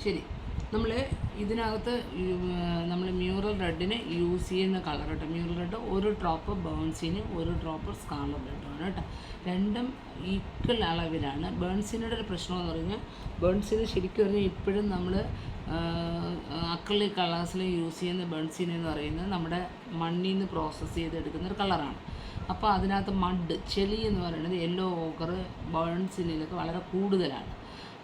ശരി, നമ്മൾ ഇതിനകത്ത് നമ്മൾ മ്യൂറൽ റെഡിന് യൂസ് ചെയ്യുന്ന കളർ കേട്ടോ. മ്യൂറൽ റെഡ് ഒരു ഡ്രോപ്പ് ബേൺസിന്, ഒരു ഡ്രോപ്പ് സ്കാർലറ്റ് റെഡാണ് കേട്ടോ. രണ്ടും ഈക്വൽ അളവിലാണ്. ബേൺസിനോട് ഒരു പ്രശ്നമെന്ന് പറഞ്ഞാൽ ബേൺസിന് ശരിക്കും പറഞ്ഞാൽ ഇപ്പോഴും നമ്മൾ അക്രിലിക് കളേഴ്സിൽ യൂസ് ചെയ്യുന്ന ബേൺസിൻ എന്ന് പറയുന്നത് നമ്മുടെ മണ്ണിൽ നിന്ന് പ്രോസസ്സ് ചെയ്തെടുക്കുന്ന ഒരു കളറാണ്. അപ്പോൾ അതിനകത്ത് മഡ്, ചെളി എന്ന് പറയുന്നത് യെല്ലോ ഓക്കർ ബേൺസിനിലൊക്കെ വളരെ കൂടുതലാണ്.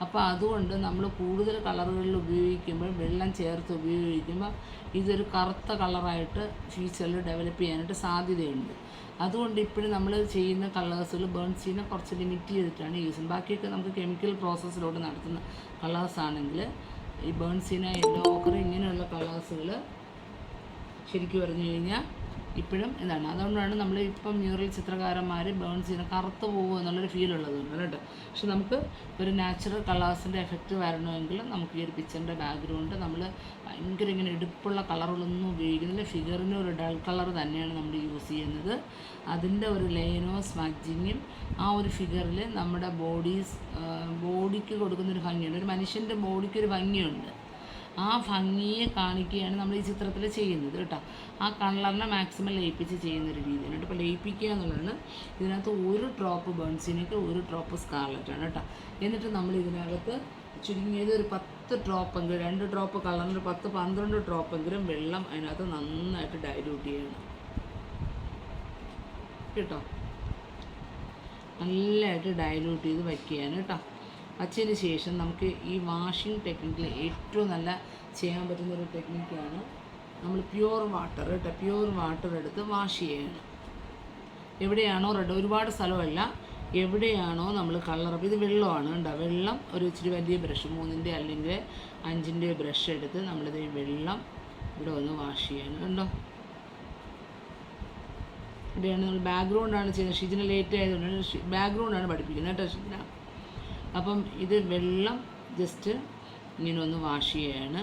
അപ്പോൾ അതുകൊണ്ട് നമ്മൾ കൂടുതൽ കളറുകളിൽ ഉപയോഗിക്കുമ്പോൾ, വെള്ളം ചേർത്ത് ഉപയോഗിക്കുമ്പോൾ ഇതൊരു കറുത്ത കളറായിട്ട് ഫ്യൂച്ചറിൽ ഡെവലപ്പ് ചെയ്യാനായിട്ട് സാധ്യതയുണ്ട്. അതുകൊണ്ട് ഇപ്പോഴും നമ്മൾ ചെയ്യുന്ന കളേഴ്സുകൾ ബേൺസിനെ കുറച്ച് ലിമിറ്റ് ചെയ്തിട്ടാണ് യൂസ് ചെയ്യുന്നത്. ബാക്കിയൊക്കെ നമുക്ക് കെമിക്കൽ പ്രോസസ്സിലൂടെ നടത്തുന്ന കളേഴ്സാണെങ്കിൽ ഈ ബേൺസിന, യെല്ലോ ഓക്കർ ഇങ്ങനെയുള്ള കളേഴ്സുകൾ ശരിക്കും പറഞ്ഞു കഴിഞ്ഞാൽ ഇപ്പോഴും ഇതാണ്. അതുകൊണ്ടാണ് നമ്മൾ ഇപ്പം മ്യൂറൽ ചിത്രകാരന്മാർ ബേൺസിനെ കറുത്ത് പോകുക എന്നുള്ളൊരു ഫീൽ ഉള്ളതുകൊണ്ട് കേട്ടോ. പക്ഷെ നമുക്ക് ഒരു നാച്ചുറൽ കളേഴ്സിൻ്റെ എഫക്റ്റ് വരണമെങ്കിൽ നമുക്ക് ഈ ഒരു പിക്ചറിൻ്റെ ബാക്ക്ഗ്രൗണ്ട് നമ്മൾ ഭയങ്കര ഇങ്ങനെ എടുപ്പുള്ള കളറുകളൊന്നും ഉപയോഗിക്കുന്നില്ല. ഫിഗറിന് ഒരു ഡൾ കളർ തന്നെയാണ് നമ്മൾ യൂസ് ചെയ്യുന്നത്. അതിൻ്റെ ഒരു ലൈനോ സ്മഡ്ജിങ്ങും ആ ഒരു ഫിഗറിൽ നമ്മുടെ ബോഡിക്ക് കൊടുക്കുന്നൊരു ഭംഗിയുണ്ട്. ഒരു മനുഷ്യൻ്റെ ബോഡിക്ക് ഒരു ഭംഗിയുണ്ട്. ആ ഭംഗിയെ കാണിക്കുകയാണ് നമ്മൾ ഈ ചിത്രത്തിൽ ചെയ്യുന്നത് കേട്ടോ. ആ കളറിനെ മാക്സിമം ലയിപ്പിച്ച് ചെയ്യുന്നൊരു രീതിയാണ് കേട്ടോ. ഇപ്പോൾ ലയിപ്പിക്കുക എന്നുള്ളതാണ്. ഇതിനകത്ത് ഒരു ഡ്രോപ്പ് ബേൺസിനൊക്കെ ഒരു ഡ്രോപ്പ് സ്കാർലറ്റാണ് കേട്ടോ. എന്നിട്ട് നമ്മൾ ഇതിനകത്ത് ചുരുങ്ങിയത് ഒരു 10 ഡ്രോപ്പെങ്കിലും, 2 ഡ്രോപ്പ് കളറിന് 10-12 ഡ്രോപ്പെങ്കിലും വെള്ളം അതിനകത്ത് നന്നായിട്ട് ഡൈല്യൂട്ട് ചെയ്യണം കേട്ടോ. നല്ലതായിട്ട് ഡൈല്യൂട്ട് ചെയ്ത് വയ്ക്കുകയാണ് കേട്ടോ. വച്ചതിന് ശേഷം നമുക്ക് ഈ വാഷിംഗ് ടെക്നിക്കിൽ ഏറ്റവും നല്ല ചെയ്യാൻ പറ്റുന്നൊരു ടെക്നിക്കാണ് നമ്മൾ പ്യുവർ വാട്ടർ കേട്ടോ. പ്യുവർ വാട്ടർ എടുത്ത് വാഷ് ചെയ്യണം. എവിടെയാണോ റെഡ്, ഒരുപാട് സ്ഥലമല്ല, എവിടെയാണോ നമ്മൾ കളർ, അപ്പോൾ ഇത് വെള്ളമാണ് കേട്ടോ. വെള്ളം ഒരു ഇച്ചിരി വലിയ ബ്രഷ്, 3 അല്ലെങ്കിൽ 5 ബ്രഷ് എടുത്ത് നമ്മളിത് വെള്ളം ഇവിടെ ഒന്ന് വാഷ് ചെയ്യണം കേട്ടോ. ഇവിടെയാണ് നമ്മൾ ബാക്ക്ഗ്രൗണ്ടാണ് ചെയ്യുന്നത്. ഷിജിന ലേറ്റ് ആയതുകൊണ്ട് ബാക്ക്ഗ്രൗണ്ടാണ് പഠിപ്പിക്കുന്നത് കേട്ടോ ഷിജിന. അപ്പം ഇത് വെള്ളം ജസ്റ്റ് ഇങ്ങനെ ഒന്ന് വാഷ് ചെയ്യാണ്.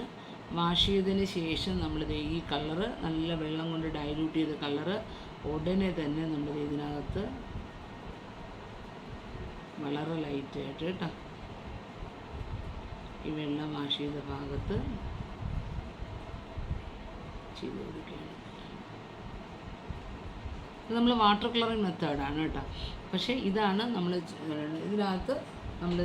വാഷ് ചെയ്തതിന് ശേഷം നമ്മളിത് ഈ കളറ് നല്ല വെള്ളം കൊണ്ട് ഡൈല്യൂട്ട് ചെയ്ത കളറ് ഉടനെ തന്നെ നമ്മൾ ഇതിനകത്ത് വളരെ ലൈറ്റായിട്ട് കേട്ടോ ഈ വെള്ളം വാഷ് ചെയ്ത ഭാഗത്ത് ചെയ്ത് കൊടുക്കുകയാണ്. ഇത് നമ്മൾ വാട്ടർ കളറിങ് മെത്തേഡാണ് കേട്ടോ. പക്ഷേ ഇതാണ് നമ്മൾ ഇതിനകത്ത് നമ്മൾ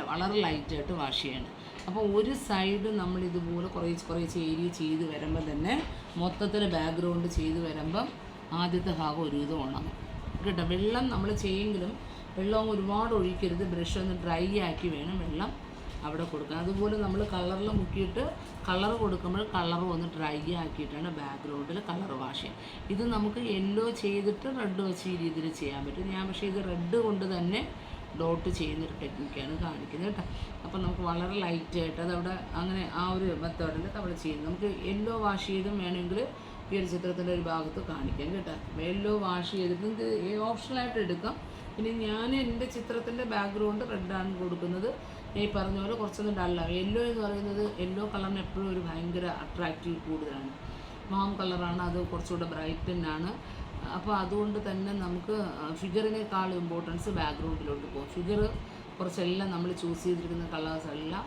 വളരെ ലൈറ്റായിട്ട് വാഷ് ചെയ്യണം. അപ്പോൾ ഒരു സൈഡ് നമ്മൾ ഇതുപോലെ കുറേശ്ശെ ഏരിയ ചെയ്ത് വരുമ്പോൾ തന്നെ മൊത്തത്തിൽ ബാക്ക്ഗ്രൗണ്ട് ചെയ്ത് വരുമ്പം ആദ്യത്തെ ഭാഗം ഒരുവിധം ഉണങ്ങും കേട്ടോ. വെള്ളം നമ്മൾ ചെയ്യുമെങ്കിലും വെള്ളം ഒരുപാട് ഒഴിക്കരുത്. ബ്രഷ് ഒന്ന് ഡ്രൈ ആക്കി വേണം വെള്ളം അവിടെ കൊടുക്കാൻ. അതുപോലെ നമ്മൾ കളറിൽ മുക്കിയിട്ട് കളർ കൊടുക്കുമ്പോൾ കളർ ഒന്ന് ഡ്രൈ ആക്കിയിട്ടാണ് ബാക്ക്ഗ്രൗണ്ടിൽ കളർ വാഷ് ചെയ്യുക. ഇത് നമുക്ക് യെല്ലോ ചെയ്തിട്ട് റെഡ് വെച്ച് ഈ രീതിയിൽ ചെയ്യാൻ പറ്റും. ഞാൻ പക്ഷേ ഇത് റെഡ് കൊണ്ട് തന്നെ ഡോട്ട് ചെയ്യുന്നൊരു ടെക്നിക്കാണ് കാണിക്കുന്നത് കേട്ടോ. അപ്പം നമുക്ക് വളരെ ലൈറ്റായിട്ട് അതവിടെ അങ്ങനെ ആ ഒരു മെത്തേഡിൽ നമ്മൾ ചെയ്യുന്നത്. നമുക്ക് യെല്ലോ വാഷ് ചെയ്തും വേണമെങ്കിൽ ഈ ഒരു ചിത്രത്തിൻ്റെ ഒരു ഭാഗത്ത് കാണിക്കാം കേട്ടോ. യെല്ലോ വാഷ് ചെയ്തിട്ട് നിങ്ങൾക്ക് ഓപ്ഷണലായിട്ട് എടുക്കാം. പിന്നെ ഞാൻ എൻ്റെ ചിത്രത്തിൻ്റെ ബാക്ക്ഗ്രൗണ്ട് റെഡാണ് കൊടുക്കുന്നത്. ഈ പറഞ്ഞ പോലെ കുറച്ചൊന്നും ഡള്ളാണ്. യെല്ലോ എന്ന് പറയുന്നത് യെല്ലോ കളറിന് എപ്പോഴും ഒരു ഭയങ്കര അട്രാക്റ്റീവ് കൂടുതലാണ്. മാം കളറാണ്, അത് കുറച്ചുകൂടെ ബ്രൈറ്റനാണ്. അപ്പോൾ അതുകൊണ്ട് തന്നെ നമുക്ക് ഫിഗറിനേക്കാൾ ഇമ്പോർട്ടൻസ് ബാക്ക്ഗ്രൗണ്ടിലോട്ട് പോകും. ഫിഗർ കുറച്ചെല്ലാം നമ്മൾ ചൂസ് ചെയ്തിരിക്കുന്ന കളേഴ്സ് എല്ലാം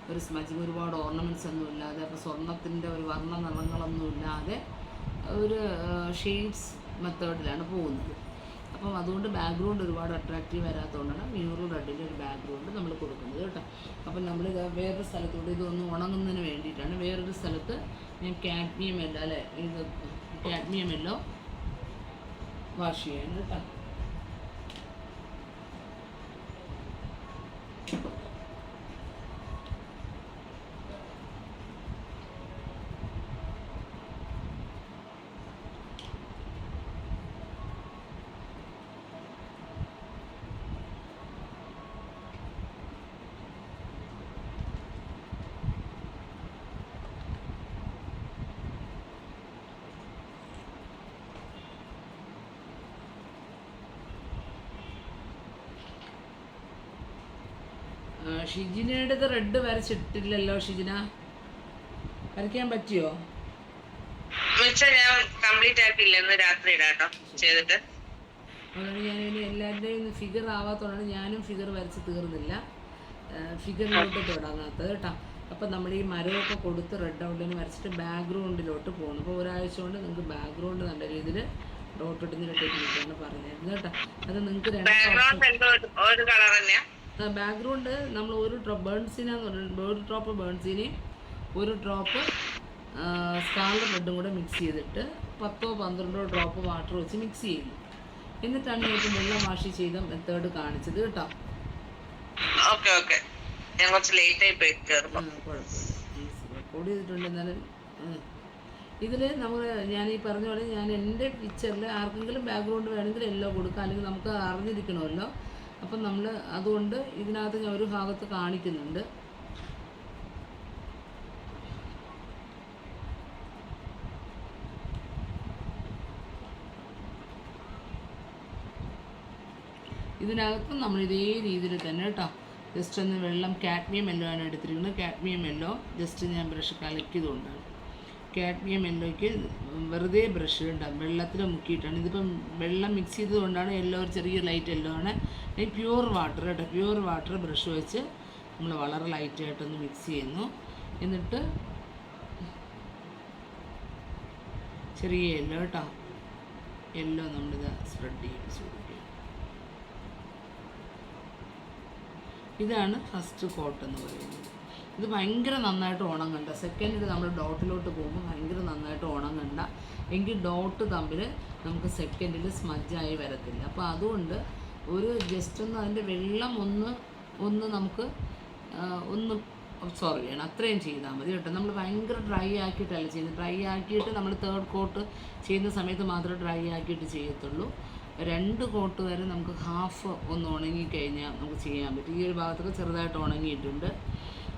ഒരു സ്മജിങ്, ഒരുപാട് ഓർണമെൻറ്റ്സ് ഒന്നും ഇല്ലാതെ, അപ്പോൾ സ്വർണ്ണത്തിൻ്റെ ഒരു വർണ്ണ നിറങ്ങളൊന്നും ഇല്ലാതെ ഒരു ഷെയ്ഡ്സ് മെത്തേഡിലാണ് പോകുന്നത്. അപ്പം അതുകൊണ്ട് ബാക്ക്ഗ്രൗണ്ട് ഒരുപാട് അട്രാക്റ്റീവ് വരാത്തതുകൊണ്ടാണ് മ്യൂറൽ റെഡിൻ്റെ ഒരു ബാക്ക്ഗ്രൗണ്ട് നമ്മൾ കൊടുക്കുന്നത് കേട്ടോ. അപ്പം നമ്മൾ വേറൊരു സ്ഥലത്തോട്ട് ഇതൊന്ന് ഉണങ്ങുന്നതിന് വേണ്ടിയിട്ടാണ് വേറൊരു സ്ഥലത്ത് ഞാൻ കാഡ്മിയം എല്ലോ അല്ലേ, ഇത് കാഡ്മിയം എല്ലോ വാഷ് ചെയ്യാൻ കേട്ടോ. ഷിജിനയുടേത് റെഡ് വരച്ചിട്ടില്ലല്ലോ. ഷിജിന വരയ്ക്കാൻ പറ്റിയോ? അതുകൊണ്ട് ഞാനിനി എല്ലാവരുടെയും ഫിഗർ ആവാത്തതുകൊണ്ടാണ് ഞാനും ഫിഗർ വരച്ച് തീർന്നില്ല. ഫിഗറിലോട്ട് തുടങ്ങാത്തത് കേട്ടോ. അപ്പം നമ്മൾ ഈ മരമൊക്കെ കൊടുത്ത് റെഡ് ഔട്ട്ലൈൻ വരച്ചിട്ട് ബാക്ക്ഗ്രൗണ്ടിലോട്ട് പോകണം. അപ്പോൾ ഒരാഴ്ച കൊണ്ട് നിങ്ങൾക്ക് ബാക്ക്ഗ്രൗണ്ട് നല്ല രീതിയിൽ ഡോട്ട് ഇടുന്ന ടെക്നിക്കാണ് പറഞ്ഞിരുന്നത് കേട്ടോ. അത് നിങ്ങൾക്ക് ബാക്ക്ഗ്രൗണ്ട് നമ്മൾ ഒരു ബേൺസിനെന്ന് പറഞ്ഞാൽ ഒരു ഡ്രോപ്പ് ബേൺസിന് ഒരു ഡ്രോപ്പ് സ്കാലർ റെഡും കൂടെ മിക്സ് ചെയ്തിട്ട് 10-12 ഡ്രോപ്പ് വാട്ടർ വെച്ച് മിക്സ് ചെയ്യും. എന്നിട്ടാണ് ഞാൻ ഇപ്പോൾ വെള്ളം വാഷ് ചെയ്ത മെത്തേഡ് കാണിച്ചത് കേട്ടോ. റെക്കോർഡ് ചെയ്തിട്ടുണ്ട്. എന്നാലും ഇതിൽ നമ്മൾ ഞാൻ ഈ പറഞ്ഞ പോലെ ഞാൻ എൻ്റെ പിക്ചറിൽ ആർക്കെങ്കിലും ബാക്ക്ഗ്രൗണ്ട് വേണമെങ്കിൽ എല്ലോ കൊടുക്കാം, അല്ലെങ്കിൽ നമുക്ക് അറിഞ്ഞിരിക്കണമല്ലോ. അപ്പം നമ്മൾ അതുകൊണ്ട് ഇതിനകത്ത് ഞാൻ ഒരു ഭാഗത്ത് കാണിക്കുന്നുണ്ട്. ഇതിനകത്ത് നമ്മൾ ഇതേ രീതിയിൽ തന്നെ കേട്ടോ ജസ്റ്റ് ഒന്ന് വെള്ളം കാഡ്മിയം യെല്ലോ ആണ് എടുത്തിരിക്കുന്നത്. കാഡ്മിയം യെല്ലോ ജസ്റ്റ് ഞാൻ ബ്രഷ് കലക്കിയതുകൊണ്ടാണ്. കാഡ്മിയം യെല്ലോയ്ക്ക് വെറുതെ ബ്രഷ് ഉണ്ടാകും, വെള്ളത്തിൽ മുക്കിയിട്ടാണ്. ഇതിപ്പം വെള്ളം മിക്സ് ചെയ്തതുകൊണ്ടാണ് യെല്ലോ ഒരു ചെറിയ ലൈറ്റ് യെല്ലോ ആണ്. ഈ പ്യൂർ വാട്ടർ കേട്ടോ, പ്യൂർ വാട്ടർ ബ്രഷ് വെച്ച് നമ്മൾ വളരെ ലൈറ്റായിട്ടൊന്ന് മിക്സ് ചെയ്യുന്നു. എന്നിട്ട് ചെറിയ യെല്ലോ കേട്ടോ, യെല്ലോ നമ്മളിത് സ്പ്രെഡ് ചെയ്യിപ്പിച്ച് കൊടുക്കുക. ഇതാണ് ഫസ്റ്റ് കോട്ട് എന്ന് പറയുന്നത്. ഇത് ഭയങ്കര നന്നായിട്ട് ഉണങ്ങണ്ട. സെക്കൻഡിൽ നമ്മൾ ഡോട്ടിലോട്ട് പോകുമ്പോൾ ഭയങ്കര നന്നായിട്ട് ഉണങ്ങണ്ട, എങ്കിൽ ഡോട്ട് തമ്മിൽ നമുക്ക് സെക്കൻഡിൽ സ്മജ്ജായി വരത്തില്ല. അപ്പോൾ അതുകൊണ്ട് ഒരു ജസ്റ്റ് ഒന്ന് അതിൻ്റെ വെള്ളം ഒന്ന് നമുക്ക് ഒന്ന് അബ്സോർവ് ചെയ്യണം, അത്രയും ചെയ്താൽ മതി കേട്ടോ. നമ്മൾ ഭയങ്കര ഡ്രൈ ആക്കിയിട്ടല്ല ചെയ്യുന്നത്. ഡ്രൈ ആക്കിയിട്ട് നമ്മൾ തേർഡ് കോട്ട് ചെയ്യുന്ന സമയത്ത് മാത്രമേ ഡ്രൈ ആക്കിയിട്ട് ചെയ്യത്തുള്ളൂ. 2 കോട്ട് വരെ നമുക്ക് ഹാഫ് ഒന്ന് ഉണങ്ങിക്കഴിഞ്ഞാൽ നമുക്ക് ചെയ്യാൻ പറ്റും. ഈ ഒരു ഭാഗത്തൊക്കെ ചെറുതായിട്ട് ഉണങ്ങിയിട്ടുണ്ട്.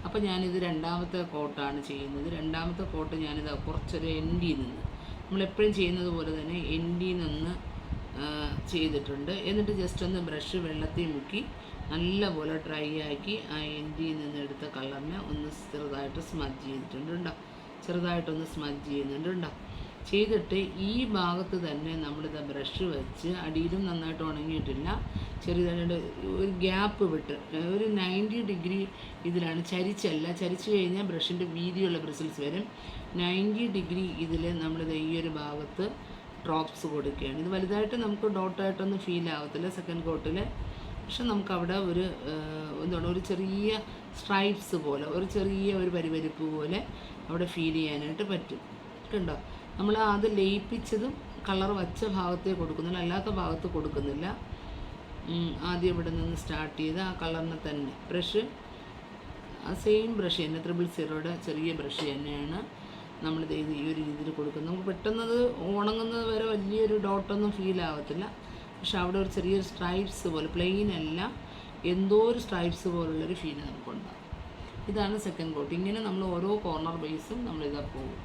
അപ്പോൾ ഞാനിത് 2ാമത്തെ കോട്ടാണ് ചെയ്യുന്നത്. 2ാമത്തെ കോട്ട് ഞാനിത് കുറച്ചൊരു എൻഡിൽ നിന്ന് നമ്മളെപ്പോഴും ചെയ്യുന്നത് പോലെ തന്നെ എൻഡിൽ നിന്ന് ചെയ്തിട്ടുണ്ട്. എന്നിട്ട് ജസ്റ്റ് ഒന്ന് ബ്രഷ് വെള്ളത്തിൽ മുക്കി നല്ലപോലെ ഡ്രൈ ആക്കി ആ എൻഡിൽ നിന്ന് എടുത്ത കളറിനെ ഒന്ന് ചെറുതായിട്ട് സ്മജ് ചെയ്തിട്ടുണ്ട് കേട്ടോ. ചെറുതായിട്ടൊന്ന് സ്മജ് ചെയ്യുന്നുണ്ട് കേട്ടോ. ചെയ്തിട്ട് ഈ ഭാഗത്ത് തന്നെ നമ്മളിത് ബ്രഷ് വെച്ച് അടിയിലും നന്നായിട്ട് ഉണങ്ങിയിട്ടില്ല, ചെറിയതായിട്ട് ഒരു ഗ്യാപ്പ് വിട്ട് ഒരു 90 ഡിഗ്രി ഇതിലാണ്, ചരിച്ചല്ല. ചരിച്ച് കഴിഞ്ഞാൽ ബ്രഷിൻ്റെ വീതിയുള്ള ബ്രിസിൽസ് വരും. 90 ഡിഗ്രി ഇതിൽ നമ്മളിത് ഈ ഒരു ഭാഗത്ത് ഡ്രോപ്സ് കൊടുക്കുകയാണ്. ഇത് വലുതായിട്ട് നമുക്ക് ഡോട്ടായിട്ടൊന്നും ഫീൽ ആവത്തില്ല സെക്കൻഡ് കോട്ടിൽ, പക്ഷെ നമുക്കവിടെ ഒരു ചെറിയ സ്ട്രൈപ്സ് പോലെ, ഒരു ചെറിയ ഒരു പരിപരിപ്പ് പോലെ അവിടെ ഫീൽ ചെയ്യാനായിട്ട് പറ്റും. കണ്ടോ, നമ്മൾ അത് ലയിപ്പിച്ചതും കളർ വച്ച ഭാഗത്തേ കൊടുക്കുന്നില്ല, അല്ലാത്ത ഭാഗത്ത് കൊടുക്കുന്നില്ല. ആദ്യം ഇവിടെ നിന്ന് സ്റ്റാർട്ട് ചെയ്ത് ആ കളറിനെ തന്നെ ബ്രഷ് സെയിം ബ്രഷ് തന്നെ 000 ചെറിയ ബ്രഷ് തന്നെയാണ് നമ്മളിത് ഈ ഒരു രീതിയിൽ കൊടുക്കുന്നത്. നമുക്ക് പെട്ടെന്നത് ഉണങ്ങുന്നത് വരെ വലിയൊരു ഡോട്ടൊന്നും ഫീൽ ആവത്തില്ല, പക്ഷെ അവിടെ ഒരു ചെറിയൊരു സ്ട്രൈപ്സ് പോലെ, പ്ലെയിൻ അല്ല, എന്തോ ഒരു സ്ട്രൈപ്സ് പോലുള്ളൊരു ഫീൽ നമുക്കുണ്ടാകും. ഇതാണ് സെക്കൻഡ് കോട്ട്. ഇങ്ങനെ നമ്മൾ ഓരോ കോർണർ ബേസും നമ്മളിതാ പോകും.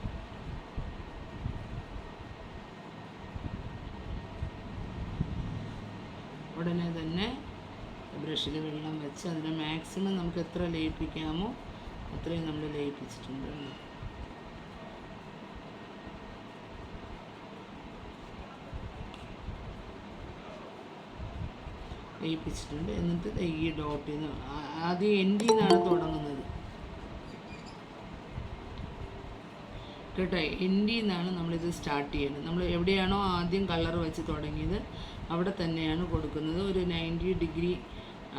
ഉടനെ തന്നെ ബ്രഷിൽ വെള്ളം വെച്ച് അതിനെ മാക്സിമം നമുക്ക് എത്ര ലയിപ്പിക്കാമോ അത്രയും നമ്മൾ ലയിപ്പിച്ചിട്ടുണ്ട്. ലയിപ്പിച്ചിട്ടുണ്ട്. എന്നിട്ട് ഈ ഡോട്ടിൽ നിന്ന് ആദ്യം എൻഡിൽ നിന്നാണ് തുടങ്ങുന്നത് കേട്ടോ. എൻഡിൽ നിന്നാണ് നമ്മളിത് സ്റ്റാർട്ട് ചെയ്യുന്നത്. നമ്മൾ എവിടെയാണോ ആദ്യം കളർ വെച്ച് തുടങ്ങിയത് അവിടെ തന്നെയാണ് കൊടുക്കുന്നത്. ഒരു 90 ഡിഗ്രി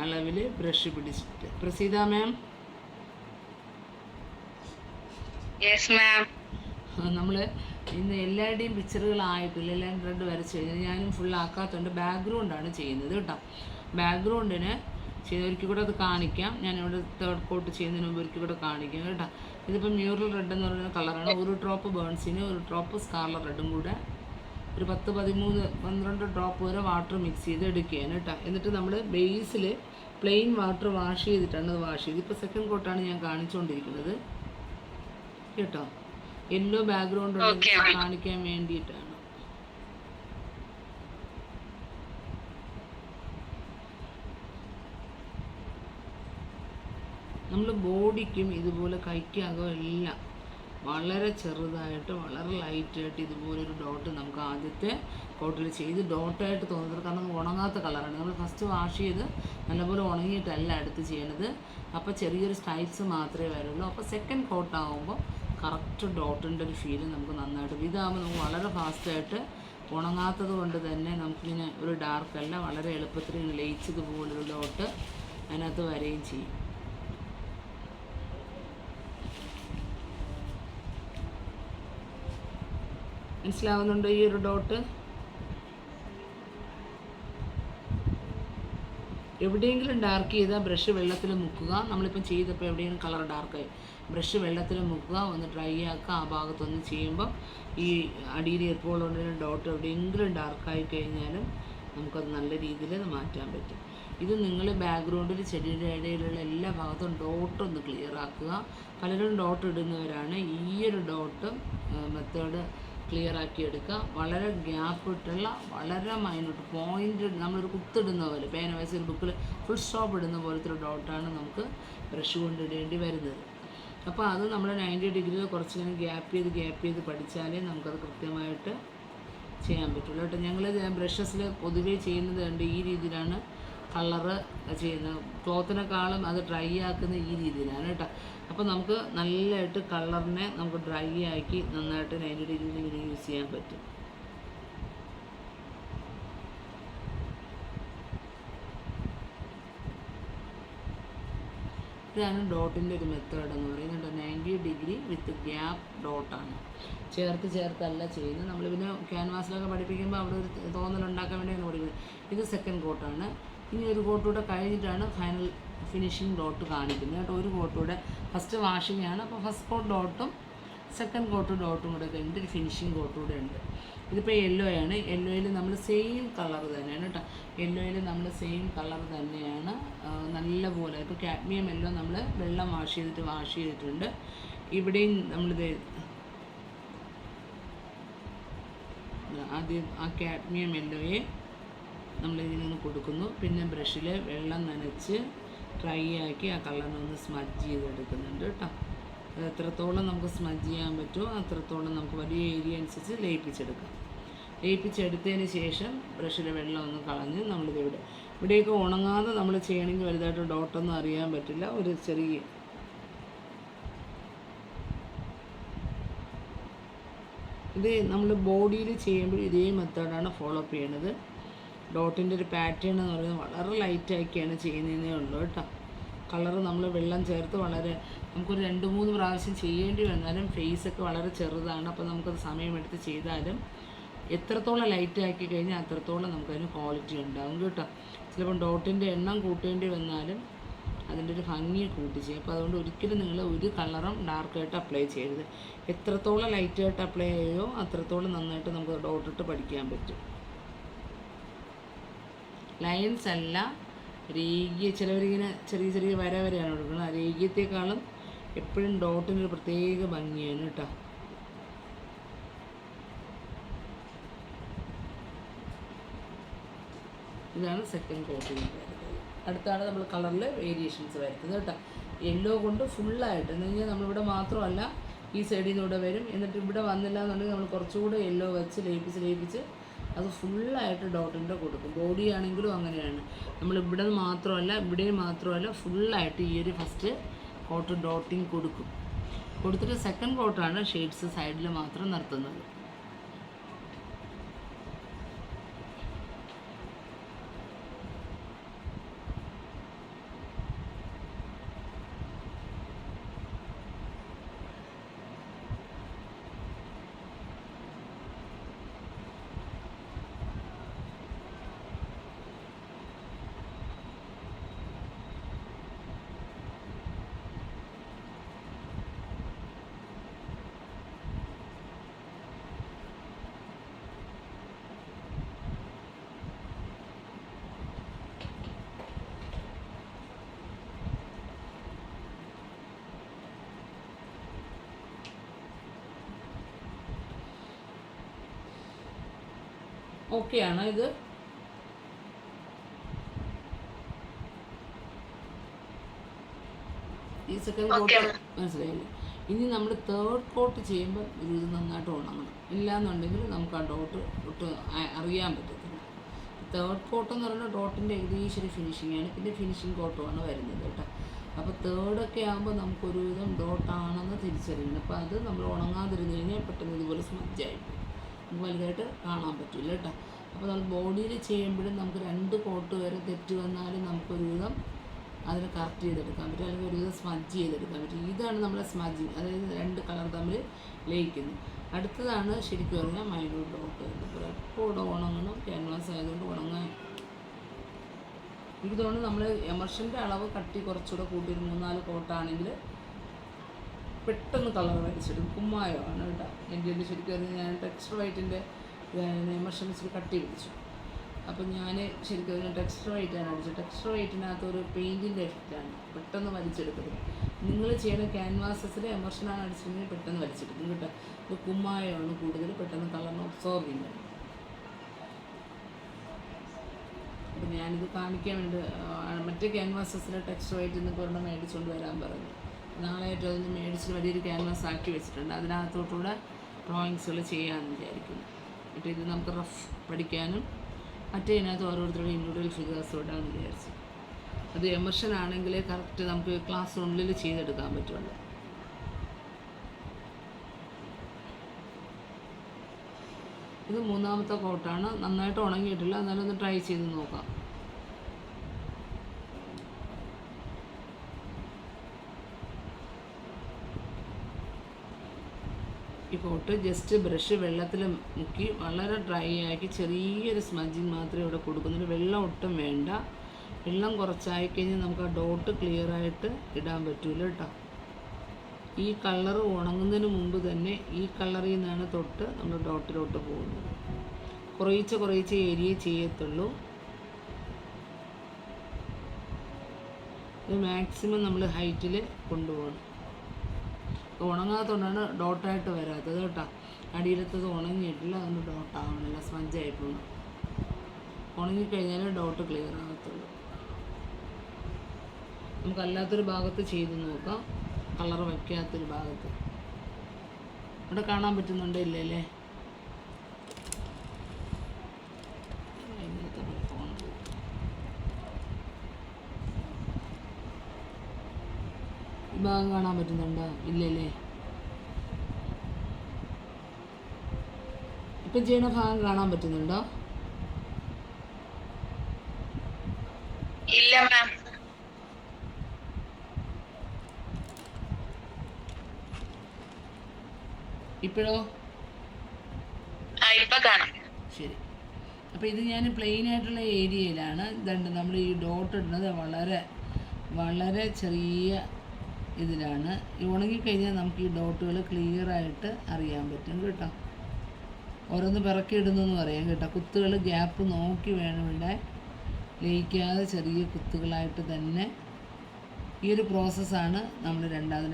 അളവിൽ ബ്രഷ് പിടിച്ചിട്ട്. പ്രസീത മാം, നമ്മൾ ഇന്ന് എല്ലാവരുടെയും പിക്ചറുകളായിട്ടില്ല, എല്ലാം റെഡ് വരച്ച് കഴിഞ്ഞാൽ ഞാനും ഫുൾ ആക്കാത്തതുകൊണ്ട് ബാക്ക്ഗ്രൗണ്ടാണ് ചെയ്യുന്നത് കേട്ടോ. ബാക്ക്ഗ്രൗണ്ടിന് ഒരിക്കൽ കൂടെ അത് കാണിക്കാം. ഞാനിവിടെ തേർഡ് കോട്ട് ചെയ്യുന്നതിന് മുമ്പ് ഒരിക്കൽ കൂടെ കാണിക്കാം കേട്ടോ. ഇതിപ്പോൾ മ്യൂറൽ റെഡ് എന്ന് പറയുന്ന കളറാണ്. ഒരു ഡ്രോപ്പ് ബേൺസിന് ഒരു ഡ്രോപ്പ് സ്കാർലർ റെഡും കൂടെ ഒരു 10-12 ഡ്രോപ്പ് വരെ വാട്ടർ മിക്സ് ചെയ്ത് എടുക്കുകയാണ് കേട്ടോ. എന്നിട്ട് നമ്മൾ ബേസിൽ പ്ലെയിൻ വാട്ടർ വാഷ് ചെയ്തിട്ടാണ് അത് വാഷ് ചെയ്ത്. ഇപ്പോൾ സെക്കൻഡ് കോട്ടാണ് ഞാൻ കാണിച്ചുകൊണ്ടിരിക്കുന്നത് കേട്ടോ. യെല്ലോ ബാക്ക്ഗ്രൗണ്ട് കാണിക്കാൻ വേണ്ടിയിട്ടാണ്. നമ്മൾ ബോഡിക്കും ഇതുപോലെ കൈക്കകം എല്ലാം വളരെ ചെറുതായിട്ട് വളരെ ലൈറ്റായിട്ട് ഇതുപോലൊരു ഡോട്ട് നമുക്ക് ആദ്യത്തെ കോട്ടിൽ ചെയ്ത് ഡോട്ടായിട്ട് തോന്നുന്നത്. കാരണം ഉണങ്ങാത്ത കളറാണ്. നമ്മൾ ഫസ്റ്റ് വാഷ് ചെയ്ത് നല്ലപോലെ ഉണങ്ങിയിട്ടല്ല അടുത്ത് ചെയ്യണത്. അപ്പോൾ ചെറിയൊരു സ്റ്റൈൽസ് മാത്രമേ വരുള്ളൂ. അപ്പോൾ സെക്കൻഡ് കോട്ടാകുമ്പോൾ കറക്റ്റ് ഡോട്ടിൻ്റെ ഒരു ഫീല് നമുക്ക് നന്നായിട്ട് ഇതാകുമ്പോൾ നമുക്ക് വളരെ ഫാസ്റ്റായിട്ട് ഉണങ്ങാത്തത് കൊണ്ട് തന്നെ നമുക്കിങ്ങനെ ഒരു ഡാർക്കല്ല വളരെ എളുപ്പത്തിൽ ഇങ്ങനെ ലയിച്ചതുപോലൊരു ഡോട്ട് അതിനകത്ത് വരികയും ചെയ്യും. മനസ്സിലാവുന്നുണ്ടോ ഈ ഒരു ഡോട്ട്? എവിടെയെങ്കിലും ഡാർക്ക് ചെയ്താൽ ബ്രഷ് വെള്ളത്തിൽ മുക്കുക. നമ്മളിപ്പം ചെയ്തപ്പോൾ എവിടെയെങ്കിലും കളർ ഡാർക്കായി ബ്രഷ് വെള്ളത്തിൽ മുക്കുക, ഒന്ന് ഡ്രൈ ആക്കുക. ആ ഭാഗത്തൊന്ന് ചെയ്യുമ്പോൾ ഈ അടിയിൽ എപ്പോൾ ഉള്ള ഡോട്ട് എവിടെയെങ്കിലും ഡാർക്കായി കഴിഞ്ഞാലും നമുക്കത് നല്ല രീതിയിൽ മാറ്റാൻ പറ്റും. ഇത് നിങ്ങൾ ബാക്ക്ഗ്രൗണ്ടിൽ ചെടിയുടെ ഇടയിലുള്ള എല്ലാ ഭാഗത്തും ഡോട്ടൊന്ന് ക്ലിയർ ആക്കുക. പലരും ഡോട്ട് ഇടുന്നവരാണ്. ഈ ഒരു ഡോട്ട് മെത്തേഡ് ക്ലിയർ ആക്കി എടുക്കുക. വളരെ ഗ്യാപ്പ് ഇട്ടുള്ള വളരെ മൈന്യൂട്ട് പോയിൻ്റ് നമ്മളൊരു കുത്തിടുന്ന പോലെ പേന വയസ്സിൽ ബുക്കിൽ ഫുൾ സ്റ്റോപ്പ് ഇടുന്ന പോലത്തെ ഒരു ഡോട്ടാണ് നമുക്ക് ബ്രഷ് കൊണ്ട് ഇടേണ്ടി വരുന്നത്. അപ്പോൾ അത് നമ്മൾ 90 ഡിഗ്രിയിൽ കുറച്ചിങ്ങനെ ഗ്യാപ്പ് ചെയ്ത് പഠിച്ചാലേ നമുക്കത് കൃത്യമായിട്ട് ചെയ്യാൻ പറ്റുള്ളൂ കേട്ടോ. ഞങ്ങൾ ബ്രഷസിൽ പൊതുവേ ചെയ്യുന്നത് കണ്ട് ഈ രീതിയിലാണ് കളറ് ചെയ്യുന്നത്. ക്ലോത്തിനെക്കാളും അത് ഡ്രൈ ആക്കുന്ന ഈ രീതിയിലാണ് കേട്ടോ. അപ്പോൾ നമുക്ക് നല്ലതായിട്ട് കളറിനെ നമുക്ക് ഡ്രൈ ആക്കി നന്നായിട്ട് 90 ഡിഗ്രിയിൽ ഇങ്ങനെ യൂസ് ചെയ്യാൻ പറ്റും. ഇതാണ് ഡോട്ടിൻ്റെ ഒരു മെത്തേഡ് എന്ന് പറയുന്നത്. 90 ഡിഗ്രി വിത്ത് ഗ്യാപ്പ് ഡോട്ടാണ്. ചേർത്തല്ല ചെയ്യുന്നത്. നമ്മൾ പിന്നെ ക്യാൻവാസിലൊക്കെ പഠിപ്പിക്കുമ്പോൾ അവിടെ ഒരു തോന്നലുണ്ടാക്കാൻ വേണ്ടിയാണ് പഠിക്കുന്നത്. ഇത് സെക്കൻഡ് കോട്ടാണ്. ഇനി ഒരു കോട്ടൂടെ കഴിഞ്ഞിട്ടാണ് ഫൈനൽ ഫിനിഷിങ് ഡോട്ട് കാണിക്കുന്നത് കേട്ടോ. ഒരു കോട്ടൂടെ ഫസ്റ്റ് വാഷിംഗ് ആണ്. അപ്പോൾ ഫസ്റ്റ് കോട്ട് ഡോട്ടും സെക്കൻഡ് കോട്ട് ഡോട്ടും കൂടെ കഴിഞ്ഞിട്ട് ഒരു ഫിനിഷിങ് കോട്ടൂടെ ഉണ്ട്. ഇതിപ്പോൾ യെല്ലോ ആണ്. യെല്ലോയിൽ നമ്മൾ സെയിം കളർ തന്നെയാണ് കേട്ടോ. യെല്ലോയിൽ നമ്മൾ സെയിം കളർ തന്നെയാണ് നല്ലപോലെ. ഇപ്പോൾ കാഡ്മിയം യെല്ലോ നമ്മൾ വെള്ളം വാഷ് ചെയ്തിട്ടുണ്ട്. ഇവിടെയും നമ്മളിത് ആദ്യം ആ കാഡ്മിയം യെല്ലോയെ നമ്മളിതിൽ നിന്ന് കൊടുക്കുന്നു. പിന്നെ ബ്രഷിൽ വെള്ളം നനച്ച് ഡ്രൈ ആക്കി ആ കളറിനൊന്ന് സ്മഡ്ജ് ചെയ്തെടുക്കുന്നുണ്ട് കേട്ടോ. അത് എത്രത്തോളം നമുക്ക് സ്മഡ്ജ് ചെയ്യാൻ പറ്റുമോ അത്രത്തോളം നമുക്ക് വലിയ ഏരിയ അനുസരിച്ച് ലയിപ്പിച്ചെടുത്തതിന് ശേഷം ബ്രഷിലെ വെള്ളം ഒന്ന് കളഞ്ഞ് ഇവിടെയൊക്കെ ഉണങ്ങാതെ നമ്മൾ ചെയ്യണമെങ്കിൽ വലുതായിട്ട് ഡോട്ടൊന്നും അറിയാൻ പറ്റില്ല. ഒരു ചെറിയ ഇത് നമ്മൾ ബോഡിയിൽ ചെയ്യുമ്പോൾ ഇതേ മെത്തേഡാണ് ഫോളോ അപ്പ് ചെയ്യണത്. ഡോട്ടിൻ്റെ ഒരു പാറ്റേൺ എന്ന് പറയുന്നത് വളരെ ലൈറ്റാക്കിയാണ് ചെയ്യുന്നതേ ഉള്ളൂ കേട്ടോ. കളറ് നമ്മൾ വെള്ളം ചേർത്ത് നമുക്കൊരു 2-3 പ്രാവശ്യം ചെയ്യേണ്ടി വന്നാലും ഫേസൊക്കെ വളരെ ചെറുതാണ്. അപ്പോൾ നമുക്കത് സമയമെടുത്ത് ചെയ്താലും എത്രത്തോളം ലൈറ്റാക്കി കഴിഞ്ഞാൽ അത്രത്തോളം നമുക്കതിന് ക്വാളിറ്റി ഉണ്ടാകും കേട്ടോ. ചിലപ്പം ഡോട്ടിൻ്റെ എണ്ണം കൂട്ടേണ്ടി വന്നാലും അതിൻ്റെ ഒരു ഭംഗി കൂട്ടി ചെയ്യും. അപ്പോൾ അതുകൊണ്ട് ഒരിക്കലും നിങ്ങൾ ഒരു കളറും ഡാർക്കായിട്ട് അപ്ലൈ ചെയ്യരുത്. എത്രത്തോളം ലൈറ്റായിട്ട് അപ്ലൈ ചെയ്യുമോ അത്രത്തോളം നന്നായിട്ട് നമുക്ക് ഡോട്ടിട്ട് പഠിക്കാൻ പറ്റും. ലൈൻസ് അല്ല രേഖീയ. ചിലവരിങ്ങനെ ചെറിയ വരെയാണ് കൊടുക്കുന്നത്. ആ രേഖീയത്തെക്കാളും എപ്പോഴും ഡോട്ടിനൊരു പ്രത്യേക ഭംഗിയാണ് കേട്ടോ. ഇതാണ് സെക്കൻഡ് കോട്ടിങ് വരുന്നത്. അടുത്താണ് നമ്മൾ കളറിൽ വേരിയേഷൻസ് വരുന്നത് കേട്ടോ. യെല്ലോ കൊണ്ട് ഫുള്ളായിട്ട് എന്ന് കഴിഞ്ഞാൽ നമ്മളിവിടെ മാത്രമല്ല ഈ സൈഡിൽ നിന്ന് ഇവിടെ വരും. എന്നിട്ട് ഇവിടെ വന്നില്ല എന്നുണ്ടെങ്കിൽ നമ്മൾ കുറച്ചുകൂടെ യെല്ലോ വെച്ച് ലയിപ്പിച്ച് അത് ഫുള്ളായിട്ട് ഡോട്ടിൻ്റെ കൊടുക്കും. ബോഡി ആണെങ്കിലും അങ്ങനെയാണ്. നമ്മൾ ഇവിടെയും മാത്രമല്ല ഫുള്ളായിട്ട് ഈ ഒരു ഫസ്റ്റ് കോട്ട് ഡോട്ടിങ് കൊടുത്തിട്ട് സെക്കൻഡ് കോട്ടാണ് ഷെയ്ഡ്സ് സൈഡിൽ മാത്രം നിർത്തുന്നത്. ഓക്കെ ആണോ ഇത്? ഈ സെക്കൻഡ് കോട്ട് മനസ്സിലായില്ലേ? ഇനി നമ്മൾ തേർഡ് കോട്ട് ചെയ്യുമ്പോൾ ഇത് നന്നായിട്ട് ഉണങ്ങണം. ഇല്ലയെന്നുണ്ടെങ്കിൽ നമുക്ക് ആ ഡോട്ട് ഒട്ട് അറിയാൻ പറ്റത്തില്ല. തേർഡ് കോട്ട് എന്ന് പറയുന്നത് ഡോട്ടിൻ്റെ ഏകദേശം ഒരു ഫിനിഷിങ്ങാണ്. പിന്നെ ഫിനിഷിങ് കോട്ടുമാണ് വരുന്നത് കേട്ടോ. അപ്പോൾ തേർഡൊക്കെ ആകുമ്പോൾ നമുക്കൊരുവിധം ഡോട്ടാണെന്ന് തിരിച്ചറിയണം. അപ്പോൾ അത് നമ്മൾ ഉണങ്ങാതിരുന്ന് കഴിഞ്ഞാൽ പെട്ടെന്ന് ഇതുപോലെ സ്മജ്ജായിട്ട് നമുക്ക് വലുതായിട്ട് കാണാൻ പറ്റില്ല കേട്ടോ. അപ്പോൾ നമ്മൾ ബോഡിയിൽ ചെയ്യുമ്പോഴും നമുക്ക് 2 കോട്ട് വരെ തെറ്റ് വന്നാലും നമുക്കൊരുവിധം അതിന് കറക്റ്റ് ചെയ്തെടുക്കാൻ പറ്റും, അല്ലെങ്കിൽ ഒരുവിധം സ്മജ് ചെയ്തെടുക്കാൻ പറ്റും. ഇതാണ് നമ്മളെ സ്മജിങ്, അതായത് 2 കളർ തമ്മിൽ ലയിക്കുന്നു. അടുത്തതാണ് ശരിക്കും പറഞ്ഞാൽ മൈന്യൂട്ട് ഡോട്ട്. ഇപ്പോൾ എപ്പോഴും ഉണങ്ങണം, ക്യാൻവാസ് ആയതുകൊണ്ട് ഉണങ്ങാൻ എനിക്ക് തോന്നുന്നു നമ്മൾ എമർഷൻ്റെ അളവ് കട്ടി കുറച്ചുകൂടെ കൂട്ടി ഒരു 3-4 കോട്ടാണെങ്കിൽ പെട്ടെന്ന് കളർ വരച്ചിടും. കുമ്മായമാണ് കേട്ടോ എൻ്റെ ശരിക്കും പറഞ്ഞാൽ. ഞാൻ ടെക്സ്ചർ വൈറ്റിൻ്റെ എമർഷൻ ഇച്ചിരി കട്ടി പിടിച്ചു. അപ്പം ഞാൻ ശരിക്കും പറഞ്ഞാൽ ടെക്സ്ചർ വൈറ്റാണ് അടിച്ചത്. ടെക്സ്ചർ വൈറ്റിനകത്ത് ഒരു പെയിൻറ്റിൻ്റെ എഫക്റ്റാണ്, പെട്ടെന്ന് വലിച്ചെടുക്കുന്നത്. നിങ്ങൾ ചെയ്യുന്ന ക്യാൻവാസസിൽ എമർഷനാണ് അടിച്ചിട്ടുണ്ടെങ്കിൽ പെട്ടെന്ന് വലിച്ചെടുക്കും കേട്ടോ. ഇത് കുമ്മായമാണ് കൂടുതൽ പെട്ടെന്ന് കളറിന് ഒബ്സോർവ് ചെയ്യുന്നത്. അപ്പം ഞാനിത് കാണിക്കാൻ വേണ്ടി മറ്റേ ക്യാൻവാസസിൽ ടെക്സ്ചർ വൈറ്റ് എന്നൊക്കെ പറഞ്ഞാൽ മേടിച്ചുകൊണ്ട് വരാൻ പറഞ്ഞു. നാളെയായിട്ട് അതൊന്ന് മേടിച്ച് വലിയൊരു ക്യാൻവാസ് ആക്കി വെച്ചിട്ടുണ്ട്. അതിനകത്തോട്ടുകൂടെ ഡ്രോയിങ്സുകൾ ചെയ്യാമെന്ന് വിചാരിക്കുന്നു. എന്നിട്ട് ഇത് നമുക്ക് റഫ് പഠിക്കാനും മറ്റേതിനകത്ത് ഓരോരുത്തരുടെ ഇൻഡിവിജ്വൽ ഫിഗേഴ്സ് ഇടാമെന്ന് വിചാരിച്ചു. അത് എമർഷൻ ആണെങ്കിൽ കറക്റ്റ് നമുക്ക് ക്ലാസ് ഉള്ളിൽ ചെയ്തെടുക്കാൻ പറ്റുള്ളൂ. ഇത് 3ാമത്തെ കോട്ടാണ്. നന്നായിട്ട് ഉണങ്ങിയിട്ടില്ല, എന്നാലും ഒന്ന് ട്രൈ ചെയ്ത് നോക്കാം. ഈ കോട്ട് ജസ്റ്റ് ബ്രഷ് വെള്ളത്തിൽ മുക്കി വളരെ ഡ്രൈ ആക്കി ചെറിയൊരു സ്മജിങ് മാത്രമേ ഇവിടെ കൊടുക്കുന്നുള്ളൂ. വെള്ളം ഒട്ടും വേണ്ട. വെള്ളം കുറച്ചായി കഴിഞ്ഞാൽ നമുക്ക് ആ ഡോട്ട് ക്ലിയറായിട്ട് ഇടാൻ പറ്റില്ല കേട്ടോ. ഈ കളർ ഉണങ്ങുന്നതിന് മുമ്പ് തന്നെ ഈ കളറിൽ നിന്നാണ് തൊട്ട് നമ്മൾ ഡോട്ടിലോട്ട് പോകുന്നത്. കുറേശ്ശെ ഏരിയ ചെയ്യത്തുള്ളൂ. ഇത് മാക്സിമം നമ്മൾ ഹൈറ്റിൽ കൊണ്ടുപോകണം. ഉണങ്ങാത്തതുകൊണ്ടാണ് ഡോട്ടായിട്ട് വരാത്തത് കേട്ടോ. അടിയിലത്തത് ഉണങ്ങിയിട്ടില്ല, അതൊന്ന് ഡോട്ടാവണില്ല, സ്പഞ്ചായി പോകണം. ഉണങ്ങിക്കഴിഞ്ഞാൽ ഡോട്ട് ക്ലിയർ ആകത്തുള്ളൂ. നമുക്കല്ലാത്തൊരു ഭാഗത്ത് ചെയ്ത് നോക്കാം, കളർ വയ്ക്കാത്തൊരു ഭാഗത്ത്. ഇവിടെ കാണാൻ പറ്റുന്നുണ്ടോ ഇല്ലല്ലേ? ഈ ഭാഗം കാണാൻ പറ്റുന്നുണ്ടോ ഇല്ലല്ലേ? ഇപ്പം ചെയ്യുന്ന ഭാഗം കാണാൻ പറ്റുന്നുണ്ടോ? ഇല്ല മാം. ഇപ്പോഴോ? ഇപ്പൊ കാണാം. ശരി. അപ്പോൾ ഇത് ഞാൻ പ്ലെയിൻ ആയിട്ടുള്ള ഏരിയയിലാണ് ഇതുണ്ട് നമ്മൾ ഈ ഡോട്ട് ഇടുന്നത്. വളരെ വളരെ ചെറിയ ഇതിലാണ്. ഉണങ്ങിക്കഴിഞ്ഞാൽ നമുക്ക് ഈ ഡോട്ടുകൾ ക്ലിയറായിട്ട് അറിയാൻ പറ്റും കേട്ടോ. ഓരോന്ന് പിറക്കി ഇടുന്നെന്ന് പറയാം കേട്ടോ. കുത്തുകൾ ഗ്യാപ്പ് നോക്കി വേണം ഇവിടെ, ലയിക്കാതെ ചെറിയ കുത്തുകളായിട്ട് തന്നെ. ഈ ഒരു പ്രോസസ്സാണ് നമ്മൾ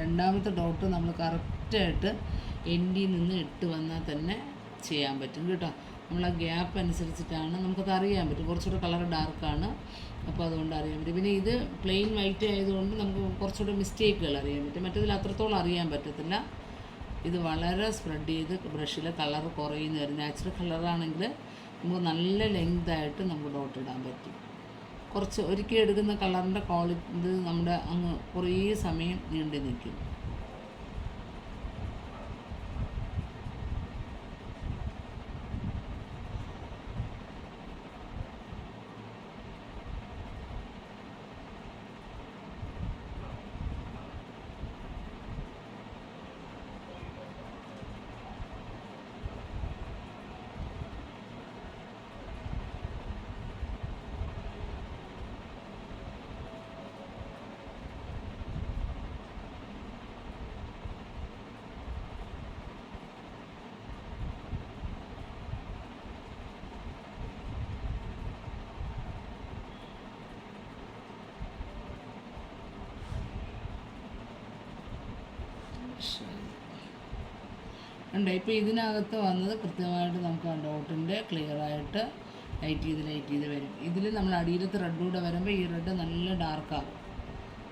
രണ്ടാമത്തെ ഡോട്ട് നമ്മൾ കറക്റ്റായിട്ട് എൻഡിൽ നിന്ന് ഇട്ട് വന്നാൽ തന്നെ ചെയ്യാൻ പറ്റും കേട്ടോ. നമ്മൾ ആ ഗ്യാപ്പ് അനുസരിച്ചിട്ടാണ് നമുക്കത് അറിയാൻ പറ്റും. കുറച്ചുകൂടെ കളർ ഡാർക്കാണ്, അപ്പോൾ അതുകൊണ്ട് അറിയാൻ പറ്റും. പിന്നെ ഇത് പ്ലെയിൻ വൈറ്റ് ആയതുകൊണ്ട് നമുക്ക് കുറച്ചുകൂടെ മിസ്റ്റേക്കുകൾ അറിയാൻ പറ്റും. മറ്റേതിൽ അത്രത്തോളം അറിയാൻ പറ്റത്തില്ല. ഇത് വളരെ സ്പ്രെഡ് ചെയ്ത് ബ്രഷിൽ കളർ കുറയുന്ന വരും. നാച്ചുറൽ കളറാണെങ്കിൽ നമുക്ക് നല്ല ലെങ്തായിട്ട് നമുക്ക് ഡോട്ട് ഇടാൻ പറ്റും. കുറച്ച് ഒരിക്കൽ എടുക്കുന്ന കളറിൻ്റെ ക്വാളിറ്റി ഇത് നമ്മുടെ അങ്ങ് കുറേ സമയം നീണ്ടു നിൽക്കും. ഉണ്ട്. ഇപ്പോൾ ഇതിനകത്ത് വന്നത് കൃത്യമായിട്ട് നമുക്ക് ആ ഡോട്ടിൻ്റെ ക്ലിയറായിട്ട് ലൈറ്റ് ചെയ്ത് വരും. ഇതിൽ നമ്മൾ അടിയിലത്തെ റെഡ് കൂടെ വരുമ്പോൾ ഈ റെഡ് നല്ല ഡാർക്കാകും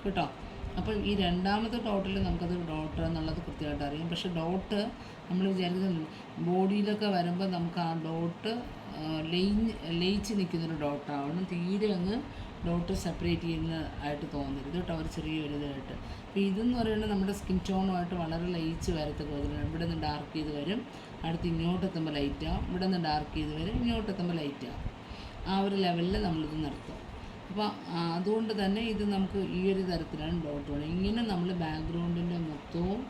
കേട്ടോ. അപ്പം ഈ രണ്ടാമത്തെ ഡോട്ടിൽ നമുക്കത് ഡോട്ട് എന്നുള്ളത് കൃത്യമായിട്ട് അറിയാം. പക്ഷെ ഡോട്ട് നമ്മൾ വിചാരിക്കുന്നത് ബോഡിയിലൊക്കെ വരുമ്പോൾ നമുക്ക് ആ ഡോട്ട് ലയിച്ച് നിൽക്കുന്നൊരു ഡോട്ടാവണം. തീരെ അങ്ങ് ഡോട്ട് സെപ്പറേറ്റ് ചെയ്യുന്ന ആയിട്ട് തോന്നരുത് കേട്ടോ, ഒരു ചെറിയൊരു ഇതായിട്ട്. അപ്പോൾ ഇതെന്ന് പറയുന്നത് നമ്മുടെ സ്കിൻ ടോണുമായിട്ട് വളരെ ലയിച്ച് വരത്തക്ക വിധത്തിലാണ്. ഇവിടെ നിന്ന് ഡാർക്ക് ചെയ്ത് വരും, അടുത്ത് ഇങ്ങോട്ടെത്തുമ്പോൾ ലൈറ്റ് ആവും, ഇവിടെ നിന്ന് ഡാർക്ക് ചെയ്ത് വരും, ഇങ്ങോട്ടെത്തുമ്പോൾ ലൈറ്റ് ആവും. ആ ഒരു ലെവലിൽ നമ്മളിത് നിർത്തും. അപ്പോൾ അതുകൊണ്ട് തന്നെ ഇത് നമുക്ക് ഈ ഒരു തരത്തിലാണ് ഡോട്ട് വേണം. ഇങ്ങനെ നമ്മൾ ബാക്ക്ഗ്രൗണ്ടിൻ്റെ മൊത്തവും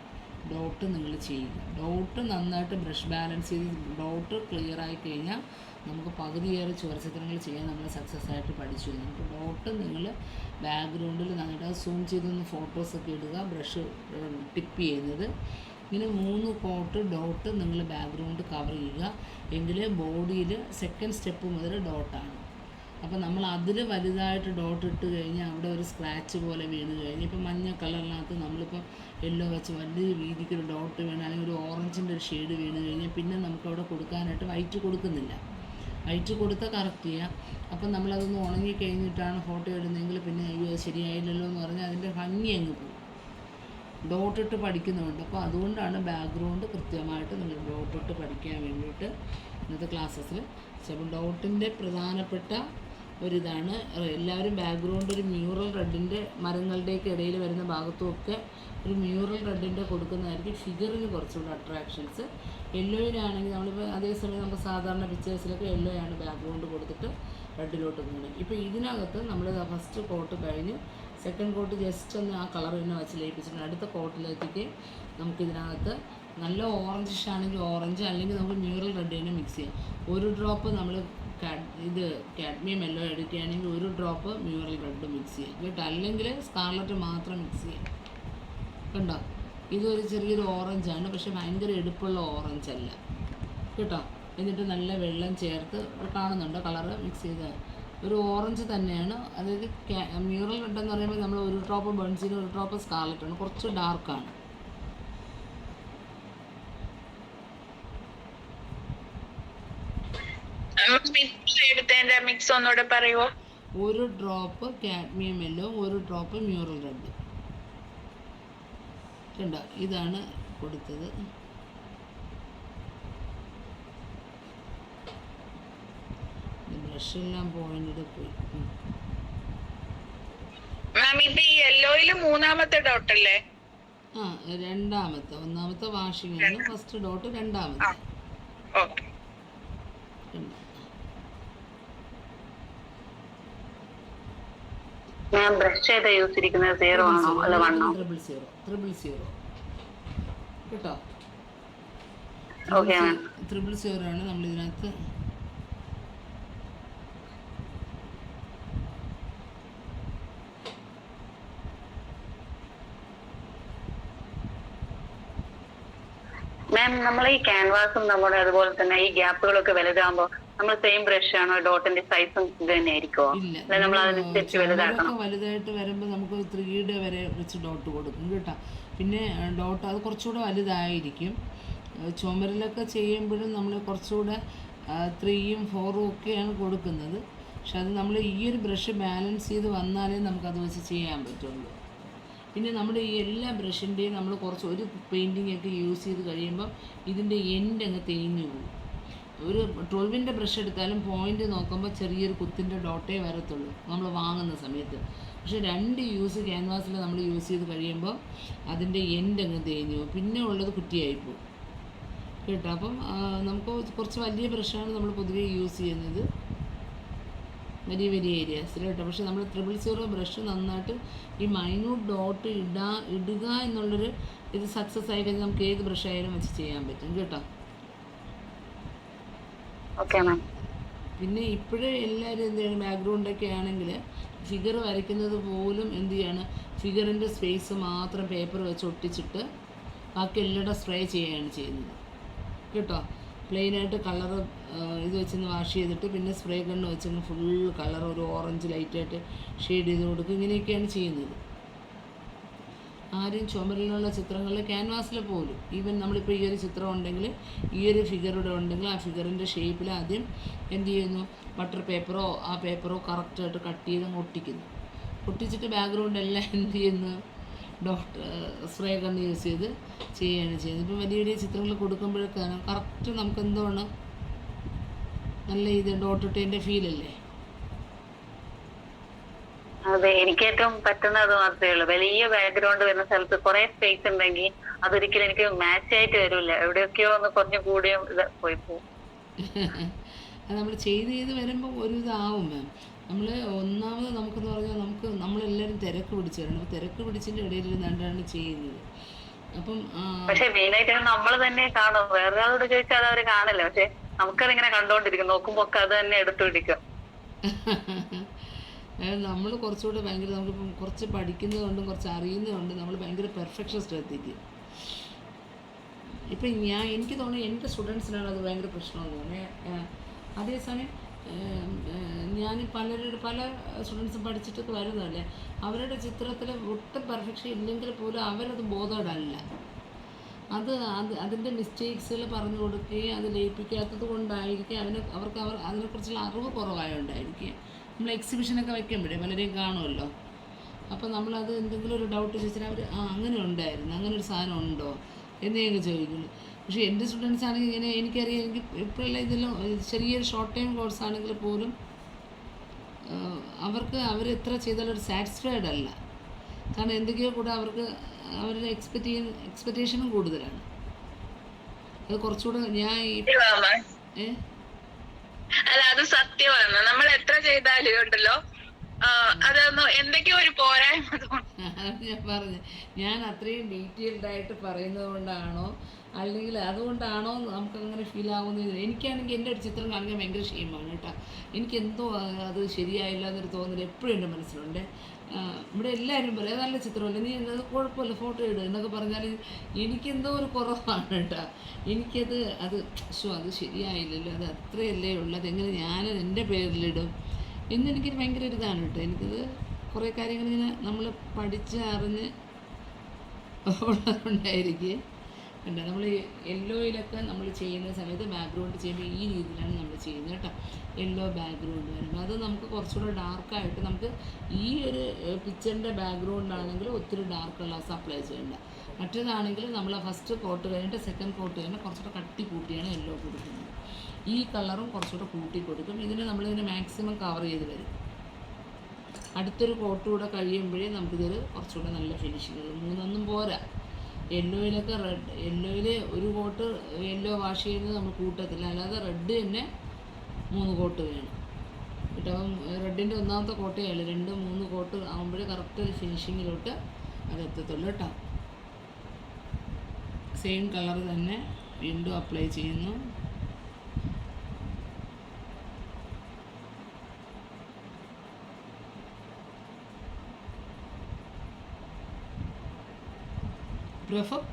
ഡോട്ട് നിങ്ങൾ ചെയ്യുക. ഡോട്ട് നന്നായിട്ട് ബ്രഷ് ബാലൻസ് ചെയ്ത് ഡോട്ട് ക്ലിയർ ആയി കഴിഞ്ഞാൽ നമുക്ക് പകുതിയേറെ ചുവരചിത്രങ്ങൾ ചെയ്യാൻ നമ്മൾ സക്സസ് ആയിട്ട് പഠിച്ചു. നമുക്ക് ഡോട്ട് നിങ്ങൾ ബാക്ക്ഗ്രൗണ്ടിൽ നന്നായിട്ട് സൂം ചെയ്തൊന്ന് ഫോട്ടോസൊക്കെ ഇടുക. ബ്രഷ് ടിപ്പ് ചെയ്യുന്നത് ഇങ്ങനെ 3 കോട്ട് ഡോട്ട് നിങ്ങൾ ബാക്ക്ഗ്രൗണ്ട് കവർ ചെയ്യുക. എങ്കിൽ ബോഡിയിൽ സെക്കൻഡ് സ്റ്റെപ്പ് മുതൽ ഡോട്ടാണ്. അപ്പോൾ നമ്മൾ അതിൽ വലുതായിട്ട് ഡോട്ട് ഇട്ട് കഴിഞ്ഞാൽ അവിടെ ഒരു സ്ക്രാച്ച് പോലെ വീണ് കഴിഞ്ഞ്, ഇപ്പോൾ മഞ്ഞ കളറിനകത്ത് നമ്മളിപ്പോൾ യെല്ലോ വെച്ച് വലിയ രീതിക്കൊരു ഡോട്ട് വീണ് അല്ലെങ്കിൽ ഒരു ഓറഞ്ചിൻ്റെ ഒരു ഷെയ്ഡ് വീണ് കഴിഞ്ഞാൽ പിന്നെ നമുക്കവിടെ കൊടുക്കാനായിട്ട് വൈറ്റ് കൊടുക്കുന്നില്ല. വൈറ്റ് കൊടുത്താൽ കറക്റ്റ് ചെയ്യാം. അപ്പം നമ്മളതൊന്ന് ഉണങ്ങി കഴിഞ്ഞിട്ടാണ് ഫോട്ടോ ഇടുന്നതെങ്കിൽ പിന്നെ അയ്യോ ശരിയായില്ലല്ലോ എന്ന് പറഞ്ഞാൽ അതിൻ്റെ ഭംഗി അങ്ങ് പോകും. ഡോട്ടിട്ട് പഠിക്കുന്നുണ്ട്. അപ്പോൾ അതുകൊണ്ടാണ് ബാക്ക്ഗ്രൗണ്ട് കൃത്യമായിട്ട് നിങ്ങൾ ഡോട്ടിട്ട് പഠിക്കാൻ വേണ്ടിയിട്ട് ഇന്നത്തെ ക്ലാസ്സസിൽ. അപ്പം ഡോട്ടിൻ്റെ പ്രധാനപ്പെട്ട ഒരിതാണ് എല്ലാവരും ബാക്ക്ഗ്രൗണ്ട് ഒരു മ്യൂറൽ റെഡിൻ്റെ മരങ്ങളുടെയൊക്കെ ഇടയിൽ വരുന്ന ഭാഗത്തുമൊക്കെ ഒരു മ്യൂറൽ റെഡിൻ്റെ കൊടുക്കുന്നതായിരിക്കും ഫിഗറിന് കുറച്ചുകൂടെ അട്രാക്ഷൻസ്. യെല്ലോയിലാണെങ്കിൽ നമ്മളിപ്പോൾ അതേസമയം നമുക്ക് സാധാരണ പിക്ചേഴ്സിലൊക്കെ യെല്ലോയാണ് ബാക്ക്ഗ്രൗണ്ട് കൊടുത്തിട്ട് റെഡിലോട്ട് പോകുന്നത്. ഇപ്പോൾ ഇതിനകത്ത് നമ്മൾ ഫസ്റ്റ് കോട്ട് കഴിഞ്ഞ് സെക്കൻഡ് കോട്ട് ജസ്റ്റ് ഒന്ന് ആ കളർ തന്നെ വെച്ച് ലയിപ്പിച്ചിട്ടുണ്ട്. അടുത്ത കോട്ടിലേക്ക് നമുക്കിതിനകത്ത് നല്ല ഓറഞ്ചിഷ് ആണെങ്കിൽ ഓറഞ്ച്, അല്ലെങ്കിൽ നമുക്ക് മ്യൂറൽ റെഡ് തന്നെ മിക്സ് ചെയ്യാം. ഒരു ഡ്രോപ്പ് നമ്മൾ ഇത് കാഡ്മിയം യെല്ലോ എടുക്കുകയാണെങ്കിൽ ഒരു ഡ്രോപ്പ് മ്യൂറൽ റെഡ് മിക്സ് ചെയ്യാം കേട്ടോ, അല്ലെങ്കിൽ സ്കാർലറ്റ് മാത്രം മിക്സ് ചെയ്യാം കണ്ടോ. ഇതൊരു ചെറിയൊരു ഓറഞ്ചാണ്, പക്ഷെ ഭയങ്കര എടുപ്പുള്ള ഓറഞ്ച് അല്ല കേട്ടോ. എന്നിട്ട് നല്ല വെള്ളം ചേർത്ത് കാണുന്നുണ്ടോ കളറ് മിക്സ് ചെയ്ത് ഒരു ഓറഞ്ച് തന്നെയാണ്. അതായത് മ്യൂറൽ റെഡ് എന്ന് പറയുമ്പോൾ നമ്മൾ ഒരു ഡ്രോപ്പ് ബൺസിന് ഒരു ഡ്രോപ്പ് സ്കാർലറ്റാണ്, കുറച്ച് ഡാർക്കാണ്. മിക്സ് ഒന്നുകൂടെ പറയുമോ? ഒരു ഡ്രോപ്പ് കാഡ്മിയം യെല്ലോ, ഒരു ഡ്രോപ്പ് മ്യൂറൽ റെഡ് കണ്ടോ. ഇതാണ് കൊടുത്തത്. ബ്രഷെല്ലാം പോയിന്റ് പോയി. യെല്ലോയില് മൂന്നാമത്തെ ഡോട്ട് അല്ലേ? ആ രണ്ടാമത്തെ, ഒന്നാമത്തെ വാഷിംഗ് ആണ്, ഫസ്റ്റ് ഡോട്ട് രണ്ടാമത്തെ. ഞാൻ ബ്രഷ് ചെയ്ത് യൂസ് ചെയ്തിരിക്കുന്നത് 0 ആണോ അല്ല 1 ആണോ? 000 കേട്ടോ. 000 ആണ് നമ്മൾ ഇതിനകത്ത്. മാം നമ്മൾ ഈ ക്യാൻവാസും നമ്മുടെ അതുപോലെ തന്നെ ഈ ഗ്യാപ്പുകളൊക്കെ വലുതാകുമ്പോൾ നമ്മൾ സെയിം ബ്രഷ് ആണോ ഡോട്ടിന്റെ സൈസും ഇത് തന്നെ ആയിരിക്കുമോ? നമ്മൾ അതിനനുസരിച്ച് വലുതാക്കണം. വലുതായിട്ട് വരുമ്പോൾ നമുക്ക് 3D വരെ വെച്ച് ഡോട്ട് കൊടുക്കും കേട്ടോ. പിന്നെ ഡോട്ട് അത് കുറച്ചുകൂടെ വലുതായിരിക്കും. ചുമരിലൊക്കെ ചെയ്യുമ്പോഴും നമ്മൾ കുറച്ചുകൂടെ 3ഉം 4ഉം ഒക്കെയാണ് കൊടുക്കുന്നത്. പക്ഷെ അത് നമ്മൾ ഈ ഒരു ബ്രഷ് ബാലൻസ് ചെയ്ത് വന്നാലേ നമുക്കത് വെച്ച് ചെയ്യാൻ പറ്റുള്ളൂ. പിന്നെ നമ്മുടെ ഈ എല്ലാ ബ്രഷിൻ്റെയും നമ്മൾ കുറച്ച് ഒരു പെയിൻറ്റിങ് ഒക്കെ യൂസ് ചെയ്ത് കഴിയുമ്പോൾ ഇതിൻ്റെ എൻഡ് അങ്ങ് തേഞ്ഞു പോകും. ഒരു 12ൻ്റെ ബ്രഷ് എടുത്താലും പോയിൻ്റ് നോക്കുമ്പോൾ ചെറിയൊരു കുത്തിൻ്റെ ഡോട്ടേ വരത്തുള്ളൂ നമ്മൾ വാങ്ങുന്ന സമയത്ത്. പക്ഷേ 2 യൂസ് ക്യാൻവാസിൽ നമ്മൾ യൂസ് ചെയ്ത് കഴിയുമ്പോൾ അതിൻ്റെ എൻഡ് അങ്ങ് തേഞ്ഞു പോകും, പിന്നെ ഉള്ളത് കുറ്റിയായിപ്പോവും കേട്ടോ. അപ്പം നമുക്ക് കുറച്ച് വലിയ ബ്രഷാണ് നമ്മൾ പൊതുവേ യൂസ് ചെയ്യുന്നത് വലിയ ഏരിയാസിൽ കേട്ടോ. പക്ഷെ നമ്മൾ 000 ബ്രഷ് നന്നായിട്ട് ഈ മൈന്യൂട്ട് ഡോട്ട് ഇടുക എന്നുള്ളൊരു ഇത് സക്സസ് ആയി കഴിഞ്ഞാൽ നമുക്ക് ഏത് ബ്രഷ് ആയാലും വെച്ച് ചെയ്യാൻ പറ്റും കേട്ടോ. പിന്നെ ഇപ്പോഴേ എല്ലാവരും എന്ത് ചെയ്യണം, ബാക്ക്ഗ്രൗണ്ടൊക്കെ ആണെങ്കിൽ ഫിഗർ വരയ്ക്കുന്നത് പോലും എന്ത് ചെയ്യാണ്, ഫിഗറിൻ്റെ സ്പേസ് മാത്രം പേപ്പർ വെച്ച് ഒട്ടിച്ചിട്ട് ബാക്കി എല്ലായിടം സ്പ്രേ ചെയ്യുകയാണ് ചെയ്യുന്നത് കേട്ടോ. പ്ലെയിനായിട്ട് കളറ് ഇത് വെച്ചൊന്ന് വാഷ് ചെയ്തിട്ട് പിന്നെ സ്പ്രേ ഗണ്ണ് വെച്ചൊന്ന് ഫുൾ കളർ ഒരു ഓറഞ്ച് ലൈറ്റായിട്ട് ഷെയ്ഡ് ചെയ്ത് കൊടുക്കും. ഇങ്ങനെയൊക്കെയാണ് ചെയ്യുന്നത്. ആരും ചുമരിലുള്ള ചിത്രങ്ങളിൽ ക്യാൻവാസിൽ പോലും ഈവൻ നമ്മളിപ്പോൾ ഈ ഒരു ചിത്രം ഉണ്ടെങ്കിൽ ഈ ഒരു ഫിഗറുടെ ഉണ്ടെങ്കിൽ ആ ഫിഗറിൻ്റെ ഷേപ്പിൽ ആദ്യം എന്ത് ചെയ്യുന്നു, ബട്ടർ പേപ്പറോ ആ പേപ്പറോ കറക്റ്റായിട്ട് കട്ട് ചെയ്ത് ഒട്ടിക്കുന്നു. ഒട്ടിച്ചിട്ട് ബാക്ക്ഗ്രൗണ്ട് എല്ലാം എന്ത് ചെയ്യുന്നു, ഡോക്ടർ സ്പ്രേ കണ്ണ് യൂസ് ചെയ്ത് ചെയ്യുകയാണ് ചെയ്യുന്നത്. ഇപ്പം വലിയ വലിയ ചിത്രങ്ങൾ കൊടുക്കുമ്പോഴൊക്കെയാണ് കറക്റ്റ് നമുക്ക് എന്താണ് നല്ല ഇത് ഡോട്ടിട്ടതിൻ്റെ ഫീലല്ലേ. അതെ, എനിക്ക് ഏറ്റവും പറ്റുന്നത് അത് മാത്രമേ ഉള്ളൂ. വലിയ ബാക്ക്ഗ്രൗണ്ട് വരുന്ന സ്ഥലത്ത് കുറെ സ്പേസ് ഉണ്ടെങ്കിൽ അതൊരിക്കലും എനിക്ക് മാച്ച് ആയിട്ട് വരില്ല. എവിടെയൊക്കെയോ ഒന്ന് കുറഞ്ഞു കൂടിയും ഇത് പോയി പോകും. അത് നമ്മൾ ചെയ്ത് വരുമ്പോൾ ഒരു ഇതാവും മാം. നമ്മൾ ഒന്നാമത് നമുക്കെന്ന് പറഞ്ഞാൽ നമ്മളെല്ലാവരും തിരക്ക് പിടിച്ചു വരണം. അപ്പോൾ തിരക്ക് പിടിച്ചതിൻ്റെ ഇടയിൽ ഇരുന്നാണ്ടാണ് ചെയ്യുന്നത്. അപ്പം പക്ഷെ മെയിനായിട്ട് നമ്മൾ തന്നെ കാണും. വേറൊരാളോട് ചോദിച്ചാൽ അത് അവര് കാണില്ല. പക്ഷെ നമുക്കതിങ്ങനെ കണ്ടോണ്ടിരിക്കും. നോക്കുമ്പോ ഒക്കെ അത് തന്നെ എടുത്തു പിടിക്കും. നമ്മൾ കുറച്ചുകൂടെ ഭയങ്കര നമുക്കിപ്പം കുറച്ച് പഠിക്കുന്നതുകൊണ്ടും കുറച്ച് അറിയുന്നതുകൊണ്ടും നമ്മൾ ഭയങ്കര പെർഫെക്ഷനിസ്റ്റ് എത്തിക്കും. ഇപ്പം എനിക്ക് തോന്നുന്നു എൻ്റെ സ്റ്റുഡൻസിനാണ് അത് ഭയങ്കര പ്രശ്നമെന്ന് തോന്നുന്നത്. അതേസമയം ഞാൻ പല സ്റ്റുഡൻസും പഠിച്ചിട്ടൊക്കെ വരുന്നതല്ലേ, അവരുടെ ചിത്രത്തിൽ ഒട്ടും പെർഫെക്ഷൻ ഇല്ലെങ്കിൽ പോലും അവരത് ബോധേഡല്ല. അതിൻ്റെ മിസ്റ്റേക്സുകൾ പറഞ്ഞു കൊടുക്കുകയും അത് ലയിപ്പിക്കാത്തത് കൊണ്ടായിരിക്കും അവർക്ക് അതിനെക്കുറിച്ചുള്ള അറിവ് കുറവായോണ്ടായിരിക്കും. നമ്മൾ എക്സിബിഷനൊക്കെ വയ്ക്കുമ്പോഴേ പലരെയും കാണുമല്ലോ. അപ്പോൾ നമ്മളത് എന്തെങ്കിലും ഒരു ഡൗട്ട് ചോദിച്ചാൽ അവർ അങ്ങനെ ഉണ്ടായിരുന്നു, അങ്ങനെ ഒരു സാധനം ഉണ്ടോ എന്നൊക്കെ ചോദിക്കുന്നു. പക്ഷേ എൻ്റെ സ്റ്റുഡൻസ് ആണെങ്കിൽ ഇങ്ങനെ എനിക്കറിയാം, എനിക്ക് ഇപ്പോഴുള്ള ഇതെല്ലാം ചെറിയൊരു ഷോർട്ട് ടൈം കോഴ്സ് ആണെങ്കിൽ പോലും അവർ എത്ര ചെയ്താലും ഒരു സാറ്റിസ്ഫൈഡ് അല്ല. കാരണം എന്തൊക്കെയോ കൂടെ അവരുടെ എക്സ്പെക്റ്റേഷനും കൂടുതലാണ്. അത് കുറച്ചുകൂടെ അല്ല, അത് സത്യമാണ്. നമ്മൾ എത്ര ചെയ്താലും ഉണ്ടല്ലോ അതൊന്നും എന്തൊക്കെയോ ഒരു പോരായ്മ. ഞാൻ പറഞ്ഞു, ഞാൻ അത്രയും ഡീറ്റെയിൽഡ് ആയിട്ട് പറയുന്നത് കൊണ്ടാണോ അല്ലെങ്കിൽ അതുകൊണ്ടാണോ നമുക്കങ്ങനെ ഫീൽ ആകുന്നത്. എനിക്കാണെങ്കിൽ എൻ്റെ ഒരു ചിത്രം കാണിക്കാൻ ഭയങ്കര ക്ഷീമമാണ് കേട്ടോ. എനിക്കെന്തോ അത് ശരിയായില്ല എന്നൊരു തോന്നൽ എപ്പോഴും എൻ്റെ മനസ്സിലുണ്ട്. ഇവിടെ എല്ലാവരും പറയും നല്ല ചിത്രമല്ല, നീ അത് കുഴപ്പമില്ല ഫോട്ടോ ഇടുക എന്നൊക്കെ പറഞ്ഞാൽ എനിക്കെന്തോ ഒരു കുറവാണ് കേട്ടോ. അത് ശരിയായില്ലല്ലോ, അത് അത്രയല്ലേ ഉള്ളത്, എങ്ങനെ ഞാൻ എൻ്റെ പേരിലിടും എന്നെനിക്കൊരു ഭയങ്കര ഒരു ഇതാണ് കേട്ടോ. എനിക്കത് കുറേ കാര്യങ്ങളിങ്ങനെ നമ്മൾ പഠിച്ച് അറിഞ്ഞ് ഉള്ളതുകൊണ്ടായിരിക്കും. കണ്ടോ, നമ്മൾ യെല്ലോയിലൊക്കെ നമ്മൾ ചെയ്യുന്ന സമയത്ത് ബാക്ക്ഗ്രൗണ്ട് ചെയ്യുമ്പോൾ ഈ രീതിയിലാണ് നമ്മൾ ചെയ്യുന്നത് കേട്ടോ. യെല്ലോ ബാക്ക്ഗ്രൗണ്ട് വരുമ്പോൾ അത് നമുക്ക് കുറച്ചുകൂടെ ഡാർക്കായിട്ട് നമുക്ക് ഈ ഒരു പിക്ചറിൻ്റെ ബാക്ക്ഗ്രൗണ്ട് ആണെങ്കിൽ ഒത്തിരി ഡാർക്ക് കളേഴ്സ് അപ്ലൈ ചെയ്യേണ്ട. മറ്റേതാണെങ്കിൽ നമ്മൾ ഫസ്റ്റ് കോട്ട് കഴിഞ്ഞിട്ട് സെക്കൻഡ് കോട്ട് കഴിഞ്ഞാൽ കുറച്ചുകൂടെ കട്ടി കൂട്ടിയാണ് യെല്ലോ കൊടുക്കുന്നത്. ഈ കളറും കുറച്ചുകൂടെ കൂട്ടി കൊടുക്കും. നമ്മളിതിനെ മാക്സിമം കവർ ചെയ്ത് വരും. അടുത്തൊരു കോട്ട് കൂടെ കഴിയുമ്പോഴേ നമുക്കിതൊരു കുറച്ചുകൂടെ നല്ല ഫിനിഷിങ്. മൂന്നൊന്നും പോരാ. യെല്ലോയിൽ ഒരു കോട്ട് യെല്ലോ വാഷ് ചെയ്യുന്നത് നമ്മൾ കൂട്ടത്തില്ല, അല്ലാതെ റെഡ് തന്നെ 3 കോട്ട് വേണം കേട്ടോ. അപ്പം റെഡിൻ്റെ ഒന്നാമത്തെ കോട്ടേ ആയാലും 2-3 കോട്ട് ആകുമ്പോഴേ കറക്റ്റ് ഒരു ഫിനിഷിങ്ങിലോട്ട് അത് എത്തത്തുള്ളൂ കേട്ടോ. സെയിം കളർ തന്നെ വീണ്ടും അപ്ലൈ ചെയ്യുന്നു.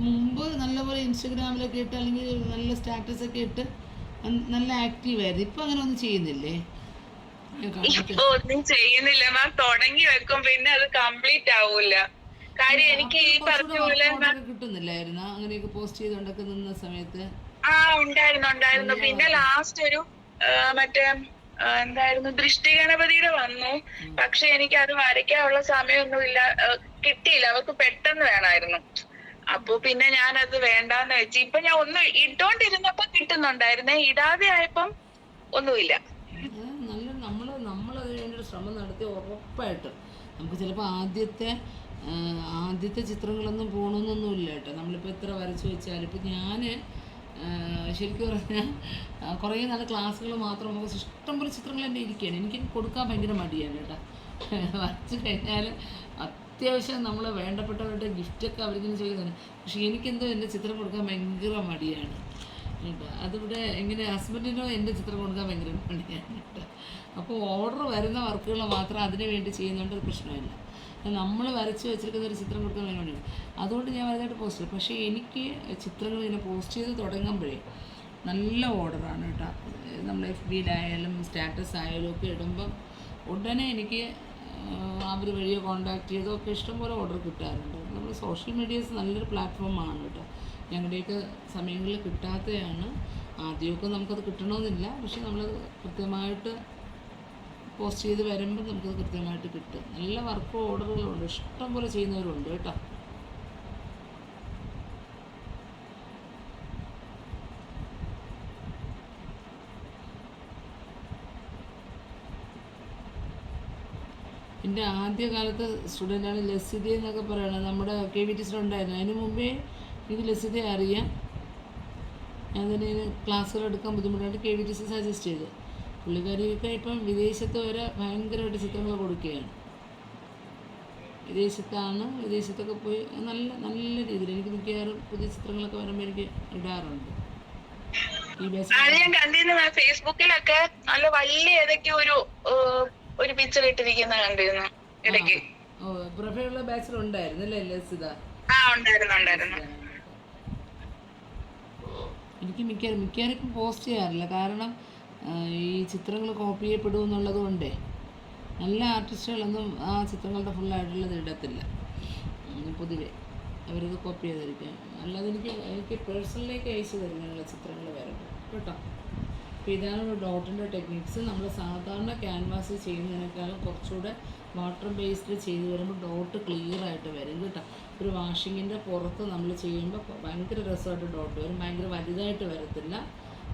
മുമ്പ് നല്ലപോലെ ഇൻസ്റ്റഗ്രാമിലൊക്കെ ഇട്ട് അല്ലെങ്കിൽ നല്ല സ്റ്റാറ്റസൊക്കെ ഇട്ട് നല്ല ആക്റ്റീവായിരുന്നു. ഇപ്പം അങ്ങനെ ഒന്നും ചെയ്യുന്നില്ലേ? ഇപ്പൊ ഒന്നും ചെയ്യുന്നില്ല മാം. തുടങ്ങി വെക്കും, പിന്നെ അത് കംപ്ലീറ്റ് ആവൂല. കാര്യം എനിക്ക് ഈ പറഞ്ഞ പോലെ കിട്ടുന്നില്ലായിരുന്നു അങ്ങനെയൊക്കെ പോസ്റ്റ് ചെയ്തുകൊണ്ടൊക്കെ നിന്ന സമയത്ത്. ഉണ്ടായിരുന്നു. പിന്നെ ലാസ്റ്റ് ഒരു മറ്റേ എന്തായിരുന്നു ദൃഷ്ടിഗണപതിയുടെ വന്നു. പക്ഷെ എനിക്ക് അത് വരയ്ക്കാനുള്ള സമയമൊന്നുമില്ല, കിട്ടിയില്ല. അവർക്ക് പെട്ടെന്ന് വേണമായിരുന്നു. അപ്പൊ പിന്നെ ഞാനത് വേണ്ടാന്ന് വെച്ച്. ഇപ്പൊ ഞാൻ ഒന്ന് ഇട്ടോണ്ടിരുന്നപ്പോ കിട്ടുന്നുണ്ടായിരുന്നേ, ഇടാതെ ആയപ്പം ഒന്നുമില്ല. നമ്മളത് വേണ്ടി ശ്രമം നടത്തി ഉറപ്പായിട്ടും നമുക്ക് ചിലപ്പോൾ ആദ്യത്തെ ചിത്രങ്ങളൊന്നും പോകണമെന്നൊന്നുമില്ല കേട്ടോ. നമ്മളിപ്പോൾ എത്ര വരച്ച് വെച്ചാലും ഇപ്പം ഞാൻ ശരിക്കും പറഞ്ഞാൽ കുറേ നല്ല ക്ലാസ്സുകൾ മാത്രം നമുക്ക് ഇഷ്ടംപോലെ ചിത്രങ്ങൾ എൻ്റെ ഇരിക്കുകയാണ്. എനിക്ക് കൊടുക്കാൻ ഭയങ്കര മടിയാണ് കേട്ടോ. വരച്ച് കഴിഞ്ഞാൽ അത്യാവശ്യം നമ്മൾ വേണ്ടപ്പെട്ടവരുടെ ഗിഫ്റ്റൊക്കെ അവരിങ്ങനെ ചോദിക്കുന്നുണ്ട്. പക്ഷേ എനിക്കെന്തോ എൻ്റെ ചിത്രം കൊടുക്കാൻ ഭയങ്കര മടിയാണ് കേട്ടോ. അതിവിടെ എങ്ങനെ ഹസ്ബൻഡിനോ എൻ്റെ ചിത്രം കൊടുക്കാൻ ഭയങ്കര മടിയാണ് കേട്ടോ. അപ്പോൾ ഓർഡർ വരുന്ന വർക്കുകൾ മാത്രം അതിന് വേണ്ടി ചെയ്യുന്നതുകൊണ്ട് ഒരു പ്രശ്നമില്ല. നമ്മൾ വരച്ച് വെച്ചിരിക്കുന്ന ഒരു ചിത്രം കൊടുക്കാൻ ഭയങ്കര മടിയാണ്. അതുകൊണ്ട് ഞാൻ വലുതായിട്ട് പോസ്റ്റ് ചെയ്യും. പക്ഷേ എനിക്ക് ചിത്രങ്ങൾ ഇങ്ങനെ പോസ്റ്റ് ചെയ്ത് തുടങ്ങുമ്പോഴേ നല്ല ഓർഡറാണ് കേട്ടോ. നമ്മൾ FBയിലായാലും സ്റ്റാറ്റസ് ആയാലും ഒക്കെ ഇടുമ്പം ഉടനെ എനിക്ക് അവർ വഴിയോ കോൺടാക്ട് ചെയ്തോ ഒക്കെ ഇഷ്ടംപോലെ ഓർഡർ കിട്ടാറുണ്ട്. നമ്മൾ സോഷ്യൽ മീഡിയാസ് നല്ലൊരു പ്ലാറ്റ്ഫോമാണ് കേട്ടോ. ഞങ്ങളുടെയൊക്കെ സമയങ്ങളിൽ കിട്ടാത്തതാണ്. ആദ്യമൊക്കെ നമുക്കത് കിട്ടണമെന്നില്ല, പക്ഷെ നമ്മൾ കൃത്യമായിട്ട് പോസ്റ്റ് ചെയ്ത് വരുമ്പോൾ നമുക്കത് കൃത്യമായിട്ട് കിട്ടും. നല്ല വർക്ക് ഓർഡറുകളുണ്ട്, ഇഷ്ടംപോലെ ചെയ്യുന്നവരുണ്ട് കേട്ടോ. എൻ്റെ ആദ്യ കാലത്ത് സ്റ്റുഡൻ്റാണ് ലസിത എന്നൊക്കെ പറയണത്, നമ്മുടെ KVTC ഉണ്ടായിരുന്നു. അതിന് മുമ്പേ എനിക്ക് ലസിതയെ അറിയാം. ഞാൻ തന്നെ ക്ലാസ്സുകൾ എടുക്കാൻ ബുദ്ധിമുട്ടായിട്ട് KVTC സജസ്റ്റ് ചെയ്തു. പുള്ളിക്കാരിയൊക്കെ ഇപ്പം വിദേശത്ത് വരെ ഭയങ്കരമായിട്ട് ചിത്രങ്ങൾ കൊടുക്കുകയാണ്. വിദേശത്തൊക്കെ പോയി നല്ല നല്ല രീതിയിൽ എനിക്ക് മിക്കവാറും പുതിയ ചിത്രങ്ങളൊക്കെ വരുമ്പോൾ എനിക്ക് ഇടാറുണ്ട്. ഈ അത് ഞാൻ കണ്ടിരുന്നു ഫേസ്ബുക്കിലൊക്കെ. നല്ല വലിയ ഏതൊക്കെ ഒരു പിക്ചർ ഇട്ടിരിക്കുന്ന കണ്ടിരുന്നു ഇടയ്ക്ക്. പ്രഭയുള്ള ബാച്ചിലുണ്ടായിരുന്നു അല്ലേ ലസിത? ഉണ്ടായിരുന്നു. എനിക്ക് മിക്കവാറും പോസ്റ്റ് ചെയ്യാറില്ല, കാരണം ഈ ചിത്രങ്ങൾ കോപ്പി ചെയ്യപ്പെടും എന്നുള്ളത് കൊണ്ടേ നല്ല ആർട്ടിസ്റ്റുകളൊന്നും ആ ചിത്രങ്ങളുടെ ഫുള്ളായിട്ടുള്ളത് ഇടത്തില്ല പൊതുവെ. അവരത് കോപ്പി ചെയ്തിരിക്കും. അല്ലാതെ എനിക്ക് പേഴ്സണലിലേക്ക് അയച്ചു തരുന്നതിനുള്ള ചിത്രങ്ങൾ വരുമ്പോൾ കേട്ടോ. അപ്പോൾ ഇതാണ് ഒരു ഡോട്ടിൻ്റെ ടെക്നിക്സ്. നമ്മൾ സാധാരണ ക്യാൻവാസ് ചെയ്യുന്നതിനേക്കാളും കുറച്ചുകൂടെ വാട്ടർ ബേസ്ഡ് ചെയ്ത് വരുമ്പോൾ ഡോട്ട് ക്ലിയർ ആയിട്ട് വരും കേട്ടോ. ഒരു വാഷിങ്ങിൻ്റെ പുറത്ത് നമ്മൾ ചെയ്യുമ്പോൾ ഭയങ്കര രസമായിട്ട് ഡോട്ട് വരും. ഭയങ്കര വലുതായിട്ട് വരത്തില്ല.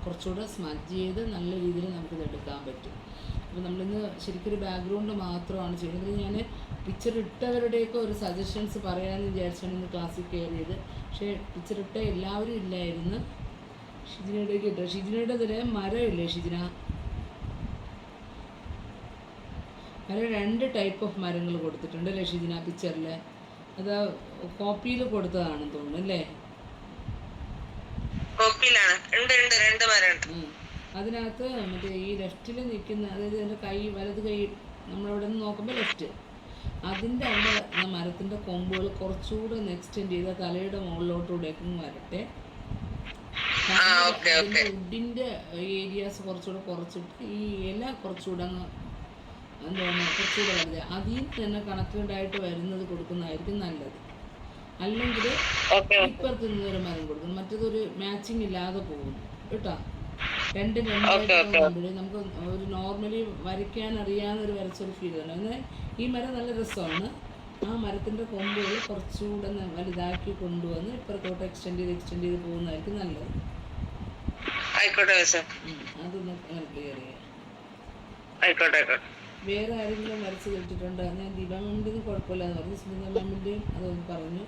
കുറച്ചുകൂടെ സ്മജ് ചെയ്ത് നല്ല രീതിയിൽ നമുക്കിത് എടുക്കാൻ പറ്റും. അപ്പോൾ നമ്മളിന്ന് ശരിക്കൊരു ബാക്ക്ഗ്രൗണ്ട് മാത്രമാണ് ചെയ്യുന്നത്. ഞാൻ പിക്ചർ ഇട്ടവരുടെയൊക്കെ ഒരു സജഷൻസ് പറയാമെന്ന് വിചാരിച്ചാണ് ഇന്ന് ക്ലാസ്സിൽ കയറിയത്. പക്ഷേ പിക്ചർ ഇട്ട എല്ലാവരും ഇല്ലായിരുന്നു. ഷിജിനയുടെയൊക്കെ ഇട്ടു. ഷിജിനയുടെ ഇതിൽ മരമില്ലേ ഷിജിന? മരം 2 ടൈപ്പ് ഓഫ് മരങ്ങൾ കൊടുത്തിട്ടുണ്ട് അല്ലേ ഷിജിന പിക്ചറിൽ? അത് കോപ്പിയിൽ കൊടുത്തതാണെന്ന് തോന്നുന്നു അല്ലേ? അതിനകത്ത് മറ്റേ ഈ ലെഫ്റ്റിൽ നിൽക്കുന്ന, അതായത് എൻ്റെ കൈ വലത് കൈ നമ്മളവിടെ നിന്ന് നോക്കുമ്പോൾ ലെഫ്റ്റ്, അതിൻ്റെ അവിടെ മരത്തിൻ്റെ കൊമ്പുകൾ കുറച്ചുകൂടെ എക്സ്റ്റെൻഡ് ചെയ്ത തലയുടെ മുകളിലോട്ടുകൂടെയൊക്കെ വരട്ടെ. വുഡിൻ്റെ ഏരിയാസ് കുറച്ചുകൂടെ കുറച്ചിട്ട് ഈ ഇല കുറച്ചുകൂടെ അങ്ങ് കുറച്ചുകൂടെ വലുത് അതിൽ തന്നെ കണക്റ്റഡ് ആയിട്ട് വരുന്നത് കൊടുക്കുന്നതായിരിക്കും നല്ലത്. അല്ലെങ്കിൽ ഇപ്പുറത്ത് നിന്നൊരു മരം കൊടുക്കുന്നു, മറ്റേതൊരു മാച്ചിങ് ഇല്ലാതെ പോകുന്നു കേട്ടോ. രണ്ടും നമുക്ക് ഒരു നോർമലി വരയ്ക്കാൻ അറിയാവുന്നൊരു വരച്ചൊരു ഫീൽ തന്നെ. എന്നാൽ ഈ മരം നല്ല രസമാണ്. ആ മരത്തിൻ്റെ കൊമ്പുകൾ കുറച്ചുകൂടെ വലുതാക്കി കൊണ്ടുവന്ന് ഇപ്പുറത്തോട്ട് എക്സ്റ്റെൻഡ് ചെയ്ത് പോകുന്നതായിരിക്കും നല്ലത്. അതൊന്ന് ക്ലിയർ ചെയ്യാം. വേറെ ആരെങ്കിലും വരച്ച് കേട്ടിട്ടുണ്ടോ? ഞാൻ ദീപ മാമിൻ്റെയും കുഴപ്പമില്ല എന്ന് പറഞ്ഞു, സ്മിത മാമിൻ്റെയും അതൊന്ന് പറഞ്ഞു.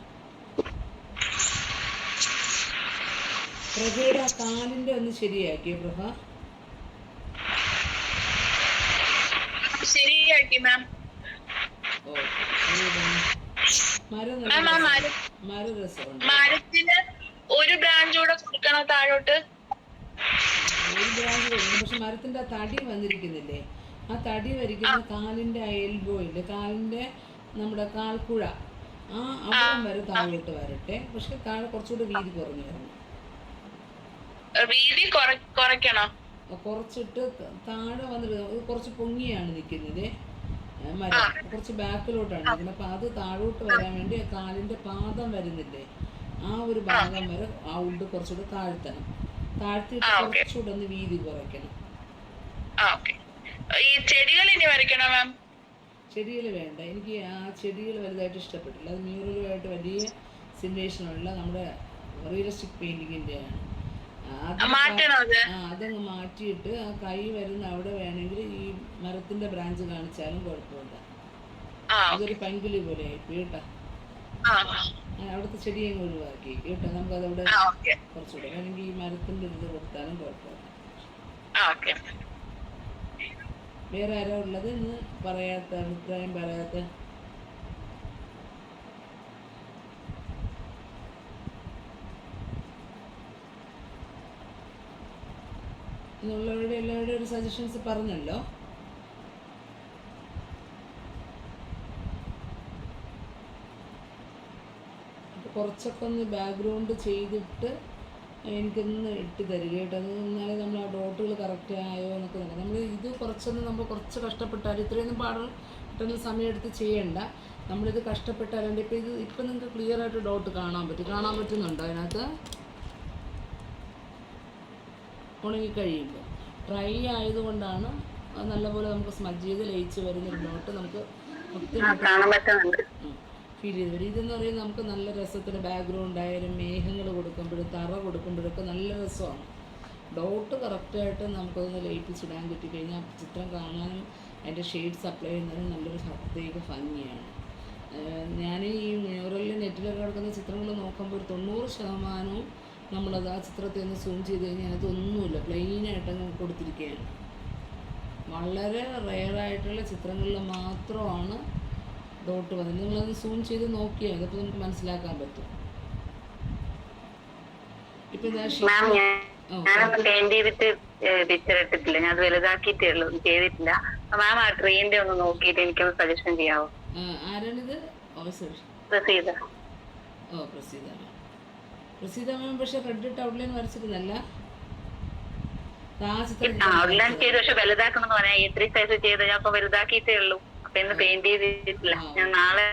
പ്രഭയുടെ ആ കാലിൻ്റെ ഒന്ന് ശരിയാക്കിയോ പ്രഭ? ശരിയാക്കി മാം. മരം രസമുണ്ട്. മരത്തിന് ഒരു ബ്രാഞ്ച് കൂടെ കൊടുക്കണോ താഴോട്ട്? ഒരു ബ്രാഞ്ച് കൊടുക്കണം, പക്ഷെ മരത്തിൻ്റെ ആ തടി വന്നിരിക്കുന്നില്ലേ, ആ തടി വരിക്കുന്ന കാലിൻ്റെ ആ എൽബോ ഇല്ലേ, കാലിൻ്റെ നമ്മുടെ കാൽക്കുഴ, ആ അവിടം വരെ താഴോട്ട് വരട്ടെ. പക്ഷെ താഴെ കുറച്ചുകൂടെ വീതി കുറഞ്ഞു വരണം. വീതി കുറയ്ക്കണോ? കുറച്ചിട്ട് താഴെ വന്നിട്ട് കുറച്ച് പൊങ്ങിയാണ് നിൽക്കുന്നത് മരം, കുറച്ച് ബാക്കിലോട്ടാണ് നിൽക്കുന്നത്. അപ്പം അത് താഴോട്ട് വരാൻ വേണ്ടി കാലിൻ്റെ പാദം വരുന്നില്ലേ, ആ ഒരു ഭാഗം വരെ ആ വുഡ് കുറച്ചുകൂടെ താഴ്ത്തണം. താഴ്ത്തിയിട്ട് കുറച്ചുകൂടെ ഒന്ന് വീതി കുറയ്ക്കണം. ഈ ചെടികൾ ഇനി വരയ്ക്കണോ മാം? ചെടികൾ വേണ്ട, എനിക്ക് ആ ചെടികൾ വലുതായിട്ട് ഇഷ്ടപ്പെട്ടില്ല. അത് മ്യൂറലുമായിട്ട് വലിയ സിമുലേഷനുള്ള നമ്മുടെ റിയലിസ്റ്റിക് പെയിന്റിങ്ങിൻ്റെയാണ്. അതങ്ങ് മാറ്റിയിട്ട് ആ കൈ വരുന്ന അവിടെ വേണമെങ്കിൽ ഈ മരത്തിന്റെ ബ്രാഞ്ച് കാണിച്ചാലും കുഴപ്പമില്ല. അതൊരു പൈങ്കിളി പോലെ ആയിപ്പോയി കേട്ടോ. അവിടുത്തെ ചെടി അങ്ങ് ഒഴിവാക്കി കേട്ടോ. നമുക്കതവിടെ കുറച്ചുകൂടെ വേണമെങ്കിൽ ഈ മരത്തിന്റെ ഇത് കൊടുത്താലും കുഴപ്പമില്ല. വേറെ ആരാ ഉള്ളത് ഇന്ന് പറയാത്ത, അഭിപ്രായം പറയാത്ത? എല്ലാവരുടെയും ഒരു സജഷൻസ് പറഞ്ഞല്ലോ. അപ്പോൾ കുറച്ചൊക്കെ ഒന്ന് ബാക്ക്ഗ്രൗണ്ട് ചെയ്തിട്ട് എനിക്കൊന്ന് ഇട്ട് തരിക കേട്ടോ. അത് എന്നാലേ നമ്മൾ ആ ഡോട്ടുകൾ കറക്റ്റ് ആയോ എന്നൊക്കെ നോക്കാം. നമ്മൾ ഇത് കുറച്ച് കഷ്ടപ്പെട്ടാൽ, ഇത്രയൊന്നും പെട്ടെന്ന് സമയമെടുത്ത് ചെയ്യണ്ട. നമ്മളിത് കഷ്ടപ്പെട്ടാലുണ്ട്. ഇപ്പം നിങ്ങൾക്ക് ക്ലിയർ ആയിട്ട് ഡോട്ട് കാണാൻ പറ്റുന്നുണ്ടോ അതിനകത്ത്? ഉണങ്ങി കഴിയുമ്പോൾ ഡ്രൈ ആയതുകൊണ്ടാണ് നല്ലപോലെ നമുക്ക് സ്മജ് ചെയ്ത് ലയിച്ച് വരുന്നൊരു ഡോട്ട് നമുക്ക് ഫീൽ ചെയ്ത് വരും. ഇതെന്ന് പറയുന്നത് നമുക്ക് നല്ല രസത്തിന് ബാക്ക്ഗ്രൗണ്ട് ആയാലും മേഘങ്ങൾ കൊടുക്കുമ്പോഴും തറ കൊടുക്കുമ്പോഴൊക്കെ നല്ല രസമാണ്. ഡോട്ട് കറക്റ്റായിട്ട് നമുക്കതൊന്ന് ലയിപ്പിച്ചിടാൻ കിട്ടിക്കഴിഞ്ഞാൽ ചിത്രം കാണാനും അതിൻ്റെ ഷെയ്ഡ്സ് അപ്ലൈ ചെയ്യുന്നതിന് നല്ലൊരു പ്രത്യേക ഭംഗിയാണ്. ഞാൻ ഈ മ്യൂറലിൽ നെറ്റിലൊക്കെ കിടക്കുന്ന ചിത്രങ്ങൾ നോക്കുമ്പോൾ ഒരു 90% നമ്മളത് ആ ചിത്രത്തെ ഒന്ന് സൂം ചെയ്ത് കഴിഞ്ഞാൽ അതൊന്നുമില്ല, പ്ലെയിനായിട്ടങ്ങ് കൊടുത്തിരിക്കുകയാണ്. വളരെ റെയറായിട്ടുള്ള ചിത്രങ്ങളിൽ മാത്രമാണ് ഡോട്ട് വന്നത്. നിങ്ങളത് സൂം ചെയ്ത് നോക്കിയാൽ അതപ്പോൾ നമുക്ക് മനസ്സിലാക്കാൻ പറ്റും. ഇപ്പം മാം ഞാനൊന്നും പെയിന്റ് ചെയ്തിട്ട് പിക്ചർ ഇട്ടിട്ടില്ല, ഞാൻ അത് വലുതാക്കിയിട്ടേ ഉള്ളൂ, ചെയ്തിട്ടില്ല. മാം ആ ട്രീന്റെ ഒന്ന് നോക്കിയിട്ട് എനിക്കൊന്ന് സജഷൻ ചെയ്യാവോ? ആരാണിത്? പ്രസീത. പ്രസീത മാം. പ്രസീത മാം പക്ഷെ റെഡ് ഔട്ട്ലൈൻ വരച്ചിരുന്നല്ല, ഔട്ട്ലൈൻ ചെയ്ത് പക്ഷെ വലുതാക്കണം പറഞ്ഞാൽ എത്ര സൈസ് ചെയ്ത് ഞാൻ ഇപ്പൊ വലുതാക്കിയിട്ടേ ഉള്ളൂ. അപ്പൊ ഇന്ന് പെയിന്റ് ചെയ്തിട്ടില്ല, ഞാൻ നാളെ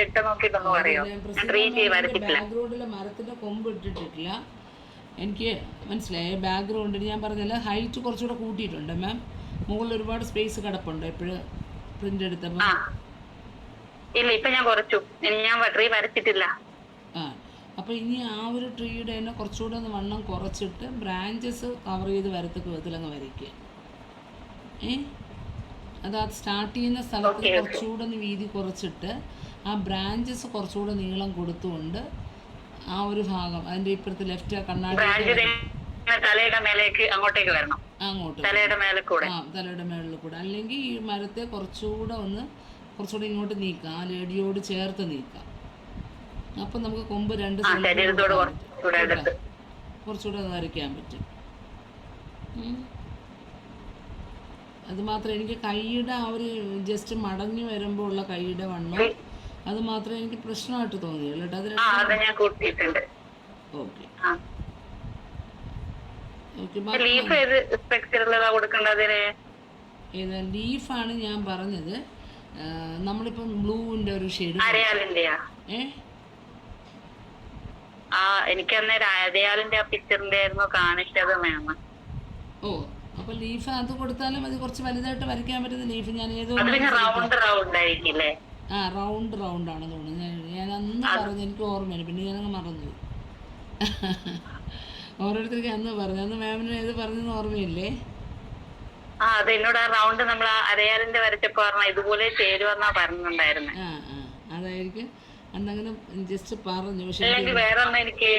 ഇട്ട് നോക്കിയിട്ടൊന്ന് പറയോ? ഞാൻ ട്രീ ചെയ്ത് വരച്ചിട്ടില്ല. ബാക്ക്ഗ്രൗണ്ടിലെ മരത്തിന്റെ കൊമ്പ് ഇട്ടിട്ടില്ല, എനിക്ക് മനസ്സിലായി. ബാക്ക്ഗ്രൗണ്ടിന് ഞാൻ പറഞ്ഞാൽ ഹൈറ്റ് കുറച്ചുകൂടെ കൂട്ടിയിട്ടുണ്ട് മാം. മുകളിൽ ഒരുപാട് സ്പേസ് കിടപ്പുണ്ട് എപ്പോഴും പ്രിന്റ് എടുത്തപ്പോൾ. ഇല്ല, ഇപ്പൊ ഞാൻ കുറച്ചു, ഞാൻ ട്രീ വരച്ചിട്ടില്ല. അപ്പോൾ ഇനി ആ ഒരു ട്രീയുടെ തന്നെ കുറച്ചുകൂടെ ഒന്ന് വണ്ണം കുറച്ചിട്ട് ബ്രാഞ്ചസ് കവർ ചെയ്ത് വരത്തക്ക വിധത്തിലങ്ങ് വരയ്ക്കുക. അത് സ്റ്റാർട്ട് ചെയ്യുന്ന സ്ഥലത്ത് കുറച്ചുകൂടെ ഒന്ന് വീതി കുറച്ചിട്ട് ആ ബ്രാഞ്ചസ് കുറച്ചുകൂടെ നീളം കൊടുത്തുകൊണ്ട് ആ ഒരു ഭാഗം അതിൻ്റെ ഇപ്പുറത്ത് ലെഫ്റ്റ് കണ്ണാടി തലയുടെ മേലേക്ക് അങ്ങോട്ടേക്ക് വരണം, അങ്ങോട്ട് തലയുടെ മേലെ കൂടെ, തലയുടെ മേളിൽ കൂടെ. അല്ലെങ്കിൽ ഈ മരത്തെ കുറച്ചുകൂടെ ഇങ്ങോട്ട് നീക്കാം, ആ ലേഡിയോട് ചേർത്ത് നീക്കാം. അപ്പം നമുക്ക് കൊമ്പ് രണ്ട് കുറച്ചുകൂടെ വരയ്ക്കാൻ പറ്റും. അത് മാത്രമേ എനിക്ക് കൈയുടെ ആ ഒരു ജസ്റ്റ് മടങ്ങി വരുമ്പോൾ ഉള്ള കൈയുടെ വണ്ണം അത് മാത്രമേ എനിക്ക് പ്രശ്നമായിട്ട് തോന്നിയുള്ളൂ കേട്ടോ. ഓക്കെ ഏതാ ലീഫാണ് ഞാൻ പറഞ്ഞത്. നമ്മളിപ്പം ബ്ലൂവിന്റെ ഒരു ഷെയ്ഡ് എനിക്ക് അടയാളിന്റെ പിക്ചറിന്റെ ആയിരുന്നു കാണിച്ചത് മാം. ഓ, അപ്പൊ ലീഫ് അത് കൊടുത്താലും അത് കുറച്ച് വലുതായിട്ട് വരയ്ക്കാൻ പറ്റുന്ന ലീഫ്. ഞാൻ ഏതോ റൗണ്ട് ആണെന്ന് തോന്നുന്നു. ഞാൻ അന്ന് പറഞ്ഞു, എനിക്ക് ഓർമ്മയില്ല, പിന്നെ ഞാനങ്ങ് മറന്നു. ഓരോരുത്തർക്ക് അന്ന് പറഞ്ഞു, അന്ന് മാമിന് ഏത് പറഞ്ഞെന്ന് ഓർമ്മയില്ലേ? റൗണ്ട് നമ്മൾ അരയാലിന്റെ വരച്ചപ്പോ ഇതുപോലെ ചേരുവെന്നാ പറഞ്ഞിട്ടുണ്ടായിരുന്നു. അതായിരിക്കും അന്നങ്ങനെ ജസ്റ്റ് പറഞ്ഞു. പക്ഷെ വേറെ എനിക്ക്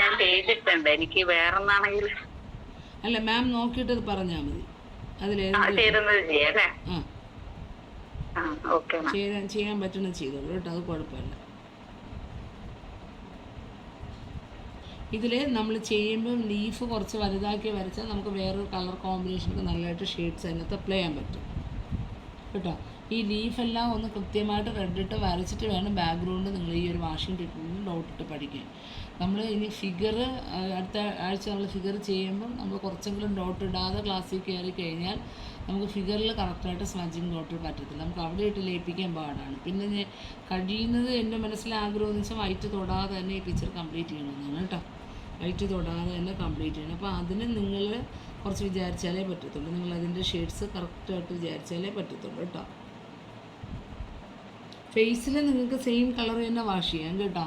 ഞാൻ ചെയ്തിട്ടുണ്ട്, എനിക്ക് വേറൊന്നാണെങ്കിൽ അല്ല മാം നോക്കിയിട്ട് പറഞ്ഞാൽ മതി. ചെയ്യാൻ പറ്റുന്നത് ചെയ്തോളൂ കേട്ടോ, അത് കുഴപ്പമില്ല. ഇതിൽ നമ്മൾ ചെയ്യുമ്പം ലീഫ് കുറച്ച് വലുതാക്കി വരച്ചാൽ നമുക്ക് വേറൊരു കളർ കോമ്പിനേഷനൊക്കെ നല്ലതായിട്ട് ഷെയ്ഡ്സ് അതിനകത്ത് അപ്ലൈ ചെയ്യാൻ പറ്റും കേട്ടോ. ഈ ലീഫെല്ലാം ഒന്ന് കൃത്യമായിട്ട് റെഡിട്ട് വരച്ചിട്ട് വേണം ബാക്ക്ഗ്രൗണ്ട് നിങ്ങൾ ഈ ഒരു വാഷിംഗ് ടെക്നിക്കിൽ ഡോട്ടിട്ട് പഠിക്കാൻ. നമ്മൾ ഇനി ഫിഗർ അടുത്ത ആഴ്ച നമ്മൾ ഫിഗർ ചെയ്യുമ്പം നമ്മൾ കുറച്ചെങ്കിലും ഡോട്ട് ഇടാതെ ക്ലാസ്സിൽ കയറി കഴിഞ്ഞാൽ നമുക്ക് ഫിഗറിൽ കറക്റ്റായിട്ട് സ്മജിങ് ഡോട്ട് പറ്റത്തില്ല, നമുക്ക് അവിടെ ഇട്ട് ലയിപ്പിക്കാൻ പാടാണ്. പിന്നെ കഴിയുന്നത് എൻ്റെ മനസ്സിൽ ആഗ്രഹം എന്ന് വെച്ചാൽ വൈറ്റ് തൊടാതെ തന്നെ ഈ പിക്ചർ കംപ്ലീറ്റ് ചെയ്യണമെന്നാണ് കേട്ടോ. വൈറ്റ് തൊടാതെ തന്നെ കംപ്ലീറ്റ് ചെയ്യണം. അപ്പോൾ അതിന് നിങ്ങൾ കുറച്ച് വിചാരിച്ചാലേ പറ്റത്തുള്ളൂ, നിങ്ങൾ അതിൻ്റെ ഷെയ്ഡ്സ് കറക്റ്റായിട്ട് വിചാരിച്ചാലേ പറ്റത്തുള്ളൂ കേട്ടോ. ഫേസിൽ നിങ്ങൾക്ക് സെയിം കളർ തന്നെ വാഷ് ചെയ്യാം കേട്ടോ.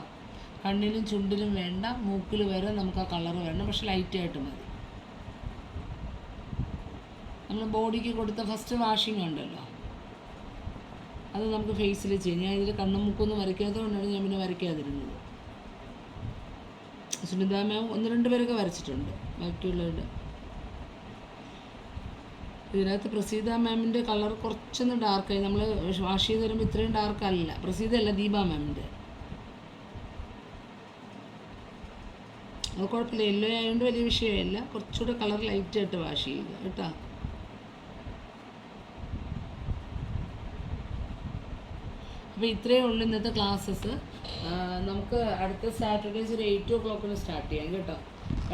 കണ്ണിലും ചുണ്ടിലും വേണ്ട, മൂക്കിൽ വരെ നമുക്ക് ആ കളർ വേണം, പക്ഷെ ലൈറ്റായിട്ട് മതി. നമ്മൾ ബോഡിക്ക് കൊടുത്ത ഫസ്റ്റ് വാഷിംഗ് ഉണ്ടല്ലോ, അത് നമുക്ക് ഫേസിൽ ചെയ്യാം. ഞാൻ ഇതിൽ കണ്ണും മൂക്കൊന്നും വരയ്ക്കാത്തത് കൊണ്ടാണ് ഞാൻ പിന്നെ വരയ്ക്കാതിരുന്നത്. സുനിത മാം 1-2 പേരൊക്കെ വരച്ചിട്ടുണ്ട്, ബാക്കിയുള്ളവരുടെ. ഇതിനകത്ത് പ്രസീത മാമിൻ്റെ കളർ കുറച്ചൊന്ന് ഡാർക്കായി. നമ്മൾ വാഷ് ചെയ്ത് തരുമ്പോൾ ഇത്രയും ഡാർക്കല്ല, പ്രസീത അല്ല, ദീപ മാമിൻ്റെ. അത് കുഴപ്പമില്ല, യെല്ലോ ആയതുകൊണ്ട് വലിയ വിഷയമില്ല. കുറച്ചുകൂടെ കളർ ലൈറ്റായിട്ട് വാഷ് ചെയ്യുക കേട്ടോ. അപ്പോൾ ഇത്രയേ ഉള്ളൂ ഇന്നത്തെ ക്ലാസ്സസ്. നമുക്ക് അടുത്ത സാറ്റർഡേസ് ഒരു 8 o'clock സ്റ്റാർട്ട് ചെയ്യാം കേട്ടോ.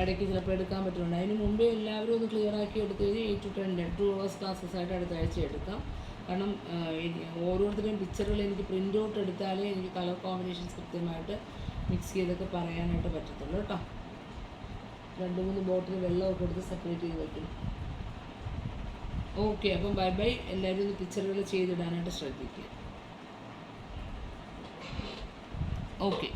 ഇടയ്ക്ക് ചിലപ്പോൾ എടുക്കാൻ പറ്റുന്നുണ്ട്. അതിന് മുമ്പേ എല്ലാവരും ഒന്ന് ക്ലിയർ ആക്കി എടുത്തു കഴിഞ്ഞാൽ 8 to 10 2 hours ക്ലാസ്സസ് ആയിട്ട് അടുത്ത ആഴ്ച എടുക്കാം. കാരണം ഓരോരുത്തരുടെയും പിക്ചറുകൾ എനിക്ക് പ്രിൻ്റ് ഔട്ട് എടുത്താലേ എനിക്ക് കളർ കോമ്പിനേഷൻസ് കൃത്യമായിട്ട് മിക്സ് ചെയ്തൊക്കെ പറയാനായിട്ട് പറ്റത്തുള്ളൂ കേട്ടോ. 2-3 ബോട്ടിൽ വെള്ളമൊക്കെ എടുത്ത് സെപ്പറേറ്റ് ചെയ്ത് വയ്ക്കണം. ഓക്കെ, അപ്പം ബൈ ബൈ. എല്ലാവരും ഒന്ന് പിക്ചറുകൾ ചെയ്തിടാനായിട്ട് ശ്രദ്ധിക്കുക. ഓക്കെ.